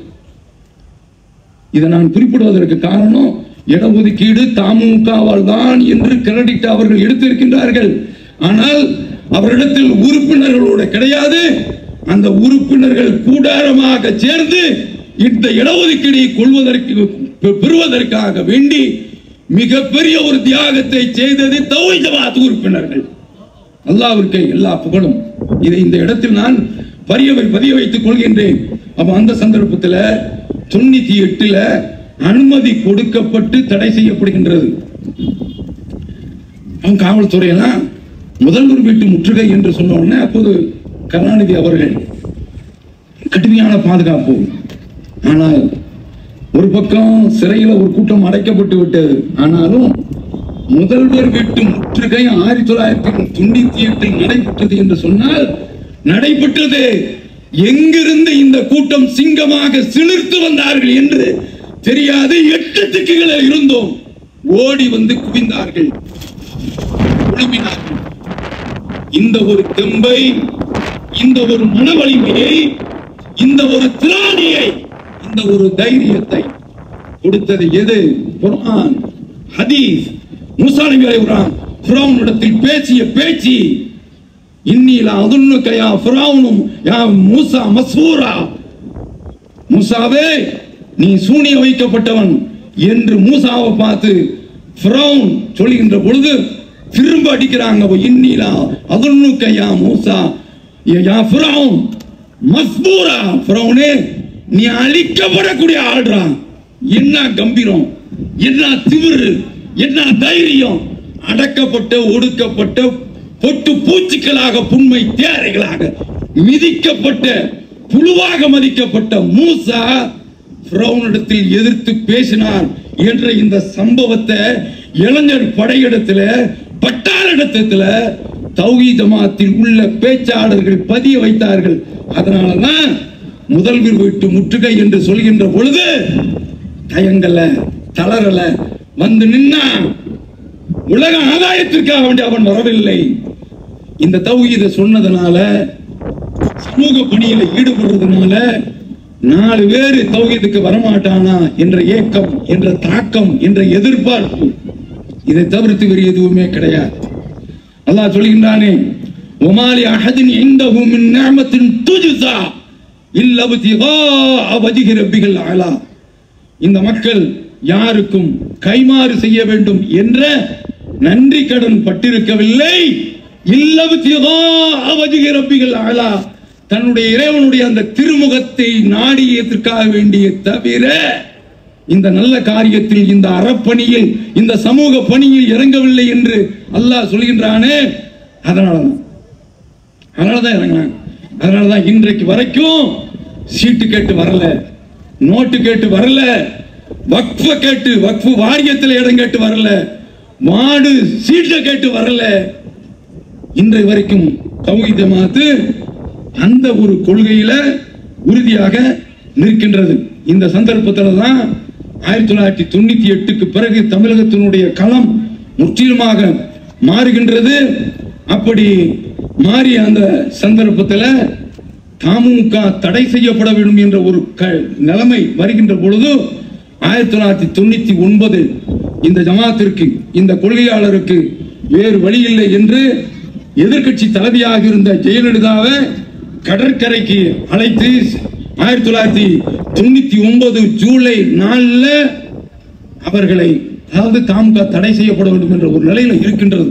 இதை நான் குறிப்பிடுவதற்கு காரணம், இடஒதுக்கீடு தமுகவால் தான் என்று கிரெடிட் அவர்கள் எடுத்திருக்கின்றார்கள். ஆனால் அவரிடத்தில் உறுப்பினர்களோட கிடையாது. அந்த உறுப்பினர்கள் கூடாரமாக சேர்ந்து இந்த இடஒதுக்கீடை பெறுவதற்காக வேண்டி மிகப்பெரிய ஒரு தியாகத்தை செய்தது தௌஹீத் ஜமாத் உறுப்பினர்கள். அல்லாஹ்விற்கு எல்லா புகழும். இதை இந்த இடத்தில் நான் பதிய வைத்துக் கொள்கின்றேன். அப்ப அந்த சந்தர்ப்பத்தில் 98 அனுமதி கொடுக்கப்பட்டு தடை செய்யப்படுகின்றது. அவங்க காவல்துறையெல்லாம் முதல்வர் வீட்டு முற்றுகை என்று சொன்ன உடனே அப்போது கருணாநிதி அவர்கள் கடுமையான பாதுகாப்பு. ஆனால் ஒரு பக்கம் சிறையில் ஒரு கூட்டம் அடைக்கப்பட்டு விட்டது. ஆனாலும் முதல்வர் வீட்டு முற்றுகை 1998 நடைபெற்றது என்று சொன்னால் நடைபெற்றது. எங்கிருந்து இந்த கூட்டம் சிங்கமாக சிலிர்த்து வந்தார்கள் என்று தெரியாது. 8 திக்குகளில் இருந்தோம். ஓடி வந்து குவிந்தார்கள், குழுமினார்கள். இந்த ஒரு தெம்பை, இந்த ஒரு மன வலிமையை, இந்த ஒரு திராணியை, இந்த ஒரு தைரியத்தை கொடுத்தது எது? குர்ஆன், ஹதீஸ். மூசா நபி அலைஹிஸ்ஸலாம் ஃபிரௌனிடத்தில் பேசிய பேச்சு, இன்னிலா அதுன்னுக யா ஃபிரௌனும் யா மூசா மஸ்ஃபூரா, மூசாவே நீ சூனிய வைக்கப்பட்டவன் என்று மூசாவை பார்த்து ஃபிரௌன் சொல்லுகின்ற பொழுது திரும்ப அடிக்கிறாங்க. இன்னிலா அதுன்னுக யா மூசா யா ஃபிரௌன் மஸ்ஃபூரா, ஃபிரௌனே நீ அழிக்கப்படக்கூடிய ஆள்றா. என்ன கம்பீரம், என்ன திமிரு, என்ன தைரியம்! அடக்கப்பட்ட ஒடுக்கப்பட்ட பொட்டு பூச்சிகளாக புண்மை தேரைகளாக மிதிக்கப்பட்ட புழுவாக மதிக்கப்பட்ட மூசா ஃபிரௌனிடத்தில் எதிர்த்து பேசினார் என்ற இந்த சம்பவத்தை இளைஞர் படையிடத்துல, பட்டாளத்தில, தௌஹீத் ஜமாத்தில் உள்ள பேச்சாளர்கள் பதிய வைத்தார்கள். அதனாலதான் முதல்வர் வீட்டு முற்றுகை என்று சொல்கின்ற பொழுது தயங்கல, தளரல, வந்து நின்னா. உலக ஆதாயத்திற்காக வேண்டிய அவன் வரவில்லை. இந்த தௌஹீதை சொன்னதனால, சமூக பணியில ஈடுபடுறதுனால 4 பேர் தௌஹீதுக்கு வரமாட்டானா என்ற ஏக்கம், என்ற தாக்கம், என்ற எதிர்பார்ப்பு, இதை தவிர்த்து வேறு எதுவுமே கிடையாது. அல்லாஹ் சொல்கின்றானே, ஒமாலி அஹதின் இந்தஹு மின் நிஅமத்தின் துஜ்ஸா இல்லா இப்திகாஅ வஜ்ஹி ரப்பில் அலா. இந்த மக்கள் யாருக்கும் கைமாறு செய்ய வேண்டும் என்ற நன்றி கடன் பட்டிருக்கவில்லை. இல்லா இப்திகாஅ வஜ்ஹி ரப்பில் அலா, தன்னுடைய இறைவனுடைய அந்த திருமுகத்தை நாடியதற்காக வேண்டிய தவிர இந்த நல்ல காரியத்தில், இந்த அறப்பணியில், இந்த சமூக பணியில் இறங்கவில்லை என்று அல்லாஹ் சொல்கின்றானே. அதனாலதான் இறங்கினாங்க. அதனாலதான் இன்றைக்கு வரைக்கும் சீட்டு கேட்டு வரல, நோட்டு கேட்டு வரல, வக்ஃப கேட்டு, வக்ஃபு வாரியத்தில் இடம் கேட்டு வரல, வார்டு சீட்டை கேட்டு வரல. இன்றைய வரைக்கும் தௌஹீத் ஜமாத் அந்த ஒரு கொள்கையில உறுதியாக நிற்கின்றது. இந்த சந்தர்ப்பத்தில் தான் 1998க்கு பிறகு தமிழகத்தினுடைய களம் முற்றிலுமாக மாறுகின்றது. அப்படி மாறிய அந்த சந்தர்ப்பத்தில் தமுக தடை செய்யப்பட வேண்டும் என்ற ஒரு நிலைமை வருகின்ற பொழுது 1999 இந்த ஜமாத்திற்கு, இந்த கொள்கையாளருக்கு வேறு வழி இல்லை என்று எதிர்கட்சி தலைவியாக இருந்த ஜெயலலிதாவை கடற்கரைக்கு அழைத்து 1999 ஜூலை 4 அவர்களை, அதாவது தமுக தடை செய்யப்பட வேண்டும் என்ற ஒரு நிலையில இருக்கின்றது.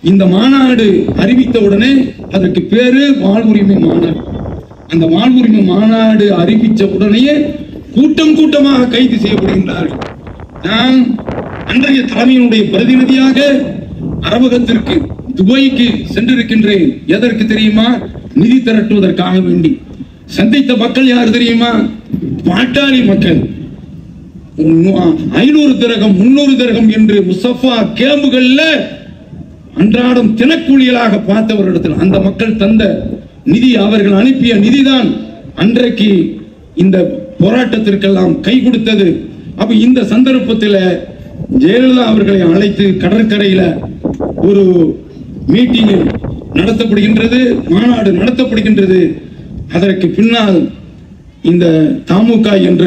இந்த மாநாடு அறிவித்த உடனே அதற்கு பேரு வாழ்வுரிமை மாநாடு. அந்த வாழ்வுரிமை மாநாடு அறிவித்த உடனேயே கூட்டம் கூட்டமாக கைது செய்யப்படுகின்றார்கள். நான் அன்றைய தலைமையினுடைய பிரதிநிதியாக அரபகத்திற்கு, துபாய்க்கு சென்றிருக்கின்றேன். எதற்கு தெரியுமா? நிதி திரட்டுவதற்காக வேண்டி. சந்தித்த மக்கள் யார் தெரியுமா? பாட்டாளி மக்கள். 500 திரகம் 300 திரகம் என்று முசஃபா கேம்புகள்ல அன்றாடம் தினக்கூலிகளாக பார்த்தவர்களிடத்தில் அந்த மக்கள் தந்த நிதி, அவர்கள் அனுப்பிய நிதிதான் அன்றைக்கு இந்த போராட்டத்திற்கெல்லாம் கை கொடுத்தது. அப்ப இந்த சந்தர்ப்பத்தில் ஜெயலலிதா அவர்களை அழைத்து கடற்கரையில ஒரு மீட்டிங் நடத்தப்படுகின்றது, மாநாடு நடத்தப்படுகின்றது. அதற்கு பின்னால் இந்த தமுக என்ற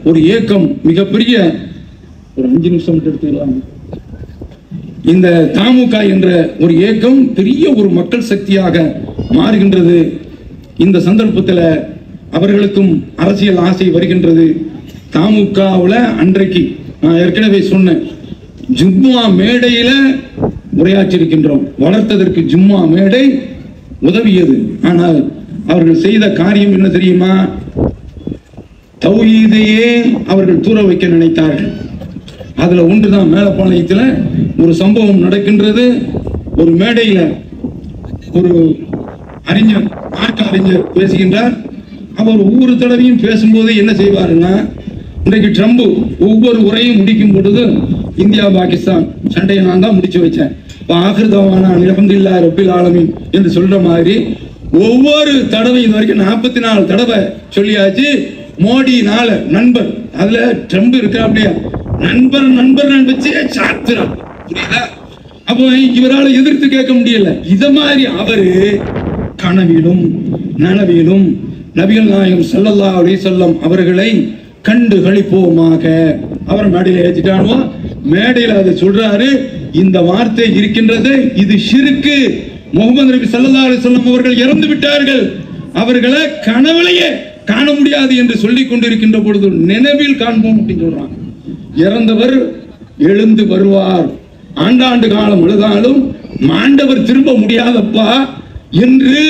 ஒரு இயக்கம் மிகப்பெரிய, ஒரு 5 நிமிஷம் எடுத்துக்கலாம், இந்த தமுக என்ற ஒரு இயக்கம் பெரிய ஒரு மக்கள் சக்தியாக மாறுகின்றது. இந்த சந்தர்ப்பத்தில் அவர்களுக்கும் அரசியல் ஆசை வருகின்றது. தமுகவில் அன்றைக்கு நான் ஏற்கனவே சொன்னேன், ஜும்மா மேடையில உரையாற்றி இருக்கின்றோம். வளர்த்ததற்கு ஜும்மா மேடை உதவியது. ஆனால் அவர்கள் செய்த காரியம் என்ன தெரியுமா? தௌஹீதையே அவர்கள் தூர வைக்க நினைத்தார்கள். அதுல ஒன்றுதான் மேலப்பாளையத்தில் ஒரு சம்பவம் நடக்கின்றது. ஒரு மேடையில ஒரு அறிஞர், மார்க்க அறிஞர் பேசுகின்றார். அவர் ஒவ்வொரு தடவையும் பேசும்போது என்ன செய்வாருன்னா, இன்றைக்கு ட்ரம்ப் ஒவ்வொரு உரையும் முடிக்கும் பொழுது இந்தியா பாகிஸ்தான் சண்டையை நான் தான் முடிச்சு வச்சேன், ஆகிருதவான அல்ஹம்துலில்லாஹி ரப்பில் ஆலமீன் என்று சொல்ற மாதிரி ஒவ்வொரு தடவை இது வரைக்கும் 44 தடவை சொல்லியாச்சு. மோடி நண்பர், அதுல ட்ரம்ப் இருக்கா அப்படியா, நண்பர் நண்பர் வச்சே சாத்துறான், புரியுதா? அப்போ இவரால் எதிர்த்து கேட்க முடியல. இத மாதிரி அவரு கனவிலும் நனவிலும் நபிகள் நாயகம் ஸல்லல்லாஹு அலைஹி வஸல்லம் அவர்களை கண்டு களிப்போமாக அவர் மேடையில ஏற்றிட்டானோ, மேடையில அதை சொல்றாரு. இந்த வார்த்தை இருக்கின்றது, இது ஷிர்க்கு. முகமது நபி ஸல்லல்லாஹு அலைஹி வஸல்லம் அவர்கள் இறந்து விட்டார்கள், அவர்களை கனவிலேயே காண முடியாது என்று சொல்லிக் கொண்டிருக்கின்ற பொழுது நினைவில் காண்போம் அப்படின்னு சொல்றாங்க. இறந்தவர் எழுந்து வருவார், ஆண்டாண்டு காலம் அழுதாலும் மாண்டவர் திரும்ப முடியாதப்பா என்று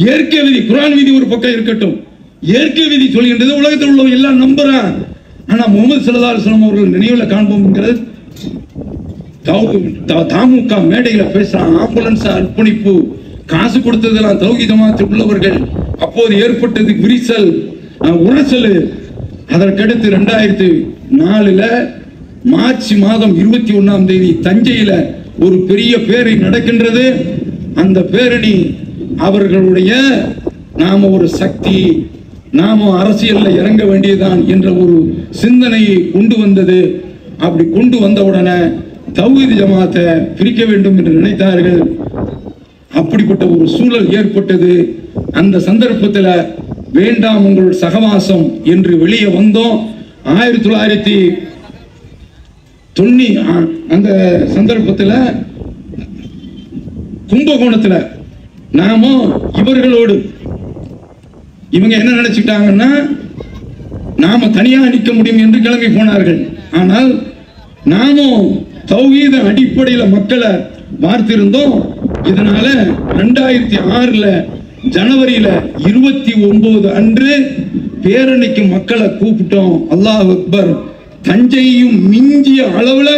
இயற்கை விதி, குர்ஆன் விதி ஒரு பக்கம் இருக்கட்டும், இயற்கை விதி சொல்கின்றது. உலகத்தில் உள்ளவங்க எல்லாம் நம்புறான். ஆனா முகமது ஸல்லல்லாஹு அலைஹி வஸல்லம் அவர்கள் நினைவுல காண்போம்ங்கிறது தாமுக மேடையில பேசுறான். ஆம்புலன்ஸ் அர்ப்பணிப்பு, காசு கொடுத்ததெல்லாம் தௌஹீத் ஜமாஅத்தில் உள்ளவர்கள். அப்போது ஏற்பட்டது விரிசல், உரசல். அதற்கடுத்து 2004 மார்ச் மாதம் 21 தஞ்சையில ஒரு பெரிய பேரணி நடக்கின்றது. அந்த பேரணி அவர்களுடைய நாம ஒரு சக்தி, நாம அரசியல்ல இறங்க வேண்டியதான் என்ற ஒரு சிந்தனையை கொண்டு வந்தது. அப்படி கொண்டு வந்தவுடனே தௌஹீத் ஜமாஅத்தை பிரிக்க வேண்டும் என்று நினைத்தார்கள். அப்படிப்பட்ட ஒரு சூழல் ஏற்பட்டது. அந்த சந்தர்ப்பத்தில் வேண்டாம் உங்கள் சகவாசம் என்று வெளியே வந்தோம். 1990 அந்த சந்தர்ப்பத்தில் கும்பகோணத்தில் நாம இவர்களோடு இவங்க என்ன நினைச்சிட்டாங்கன்னா நாம தனியா நிற்க முடியும் என்று கிளம்பி போனார்கள். ஆனால் நாமும் தௌஹீத அடிப்படையில் மக்களை பார்த்திருந்தோம். இதனால 2006 ஜனவரியில 29 அன்று பேரணிக்கு மக்களை கூப்பிட்டோம். அல்லாஹ் அக்பர். தஞ்சையும் மிஞ்சிய அளவுல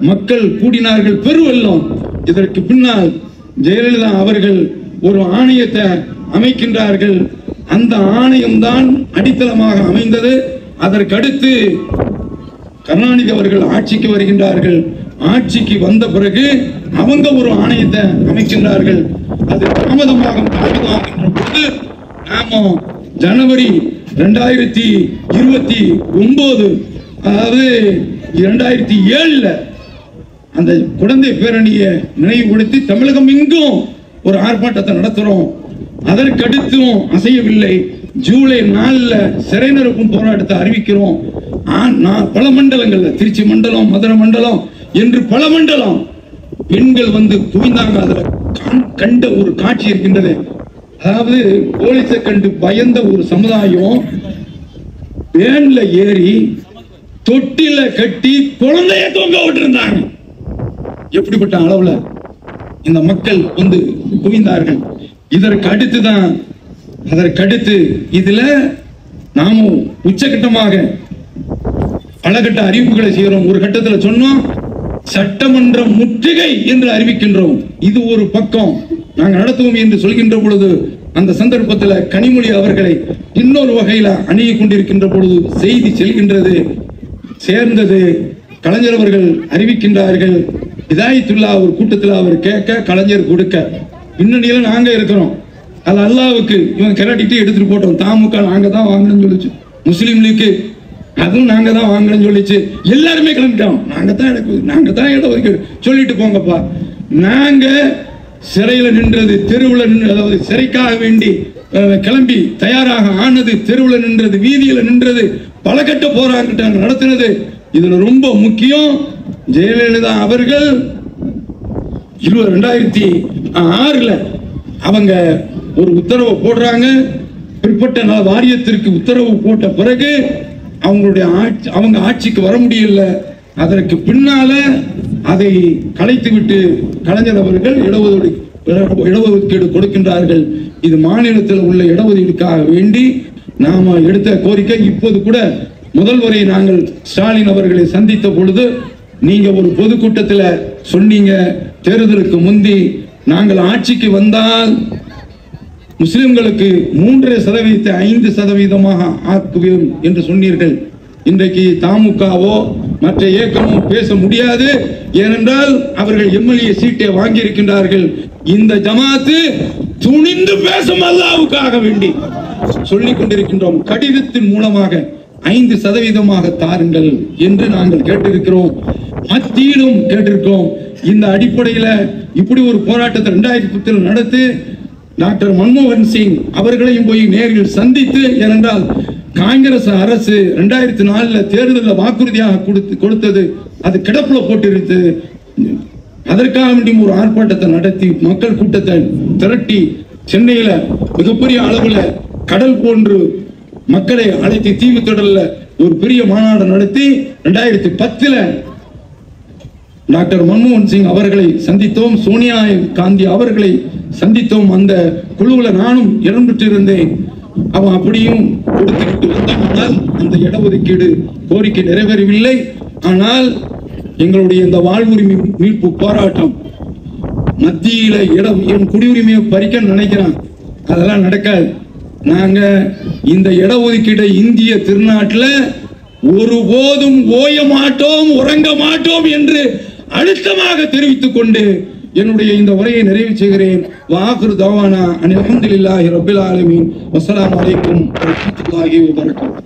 மக்கள் கூடினார்கள், பெருவெல்லம். இதற்கு பின்னால் ஜெயலலிதா அவர்கள் ஒரு ஆணையத்தை அமைக்கின்றார்கள். அந்த ஆணையம் தான் அடித்தளமாக அமைந்தது. அதற்கடுத்து கருணாநிதி அவர்கள் ஆட்சிக்கு வருகின்றார்கள். ஆட்சிக்கு வந்த பிறகு அவங்க ஒரு ஆணையத்தை அமைக்கின்றார்கள். அது தாமதமாகும் பொழுது நாம ஜனவரி 2029 அதாவது 2007 அந்த குழந்தை பேரணியை நினைவுபடுத்தி தமிழகம் எங்கும் ஒரு ஆர்ப்பாட்டத்தை நடத்துறோம். அதற்கடுத்தும் அசையவில்லை. ஜூலை 4 சிறை நிரப்பும் போராட்டத்தை அறிவிக்கிறோம். பல மண்டலங்கள்ல, திருச்சி மண்டலம், மதுரை மண்டலம் என்று பல மண்டலம் பெண்கள் வந்து குவிந்தாங்க. அதுல கண்ட ஒரு காட்சி இருக்கின்றது. அதாவது போலீஸை கண்டு பயந்த ஒரு சமுதாயம் வேன்ல ஏறி தொட்டில கட்டி குழந்தைய தொங்க விட்டுருந்தாங்க. எப்படிப்பட்ட அளவுல இந்த மக்கள் வந்து குவிந்தார்கள். அதற்கடுத்து இதுல நாமும் உச்சகட்டமாக பலகட்ட அறிவிப்புகளை செய்கிறோம். ஒரு கட்டத்தில் சொன்னோம், சட்டமன்ற முற்றுகை என்று அறிவிக்கின்றோம். இது ஒரு பக்கம் நாங்கள் நடத்துவோம் என்று சொல்கின்ற பொழுது அந்த சந்தர்ப்பத்தில் கனிமொழி அவர்களை இன்னொரு வகையில அணுகி கொண்டிருக்கின்ற பொழுது செய்தி செல்கின்றது. சேர்ந்தது கலைஞர் அவர்கள் அறிவிக்கின்றார்கள். இதாயத்துல்லா ஒரு கூட்டத்தில் அவர் கேட்க, கலைஞர் கொடுக்க, பின்னணியில நாங்க இருக்கிறோம். அது அல்லாவுக்கு இவங்க கராட்டிட்டு எடுத்துட்டு போட்டோம். தாமுக நாங்க தான் வாங்கணும்னு சொல்லிச்சு, முஸ்லீம் லீக்கு அதுவும் நாங்க தான் வாங்கணும்னு சொல்லிச்சு. எல்லாருமே கிளம்பிட்டோம். நாங்க தான் இடம் ஒதுக்கீடு சொல்லிட்டு போங்கப்பா. நாங்க சிறையில நின்றது, தெருவில் நின்று, அதாவது சிறைக்காக வேண்டி கிளம்பி தயாராக ஆனது, தெருவில் நின்றது, வீதியில நின்றது, பல கட்ட போராட்டம் நடத்தினது. இதுல ரொம்ப முக்கியம், ஜெயலலிதா அவர்கள் 2006 அவங்க ஒரு உத்தரவு போடுறாங்க. பிற்பட்ட நல வாரியத்திற்கு உத்தரவு போட்ட பிறகு அவங்க ஆட்சிக்கு வர முடியல. அதற்கு பின்னால அதை கலைத்து விட்டு கலைஞர் அவர்கள் இடஒதுக்கீடு கொடுக்கின்றார்கள். இது மாநிலத்தில் உள்ள இடஒதுக்கீடுக்காக வேண்டி நாம எடுத்த கோரிக்கை. இப்போது கூட முதல்வரை நாங்கள் ஸ்டாலின் அவர்களை சந்தித்த பொழுது நீங்க ஒரு பொதுக்கூட்டத்தில் சொன்னீங்க, தேர்தலுக்கு முந்தி நாங்கள் ஆட்சிக்கு வந்தால் முஸ்லிம்களுக்கு 3.5% 5% ஆக்குவோம் என்று சொன்னீர்கள். இன்றைக்கு தமுகவோ மற்ற இயக்கமோ பேச முடியாது. ஏனென்றால் அவர்கள் எம்எல்ஏ சீட்டை வாங்கி இருக்கின்றார்கள். இந்த ஜமாத்து துணிந்து பேசும் அல்லாஹ்வுக்காக வேண்டி சொல்லிக் கொண்டிருக்கின்றோம். கடிதத்தின் மூலமாக 5% தாருங்கள் என்று நாங்கள் கேட்டிருக்கிறோம். மத்தியிலும் கேட்டிருக்கிறோம். இந்த அடிப்படையில் இப்படி ஒரு போராட்டத்தை 2010 நடத்தி டாக்டர் மன்மோகன் சிங் அவர்களையும் போய் நேரில் சந்தித்து, ஏனென்றால் காங்கிரஸ் அரசு 2004 தேர்தலில் வாக்குறுதியாக கொடுத்தது அது கிடப்புல போட்டிருந்தது. அதற்காக வேண்டியும் ஒரு ஆர்ப்பாட்டத்தை நடத்தி மக்கள் கூட்டத்தை திரட்டி சென்னையில மிகப்பெரிய அளவுல கடல் போன்று மக்களை அழைத்து தீவுத்திடல்ல ஒரு பெரிய மாநாடு நடத்தி 2010 டாக்டர் மன்மோகன் சிங் அவர்களை சந்தித்தோம். சோனியா காந்தி அவர்களை சந்தித்தோம். அந்த குழுவில் நானும் இடம் பெற்றிருந்தேன். அவன் அப்படியும் கொடுத்துக்கிட்டு வந்தால் அந்த இடஒதுக்கீடு கோரிக்கை நிறைவேறவில்லை. ஆனால் எங்களுடைய இந்த வாழ்வுரிமை மீட்பு போராட்டம் மத்தியில இடம் என் குடியுரிமையை பறிக்க நினைக்கிறான், அதெல்லாம் நடக்காது. நாங்க இந்த இடஒதுக்கீட்டை இந்திய திருநாட்டில் ஒருபோதும் ஓய மாட்டோம், உறங்க மாட்டோம் என்று அழுத்தமாக தெரிவித்துக் கொண்டு என்னுடைய இந்த உரையை நிறைவு செய்கிறேன். வாஹிரு தவானா அல்ஹம்துலில்லாஹி ரப்பில் ஆலமீன். வஸ்ஸலாமு அலைக்கும் வரஹ்மத்துல்லாஹி வபரகாத்துஹு.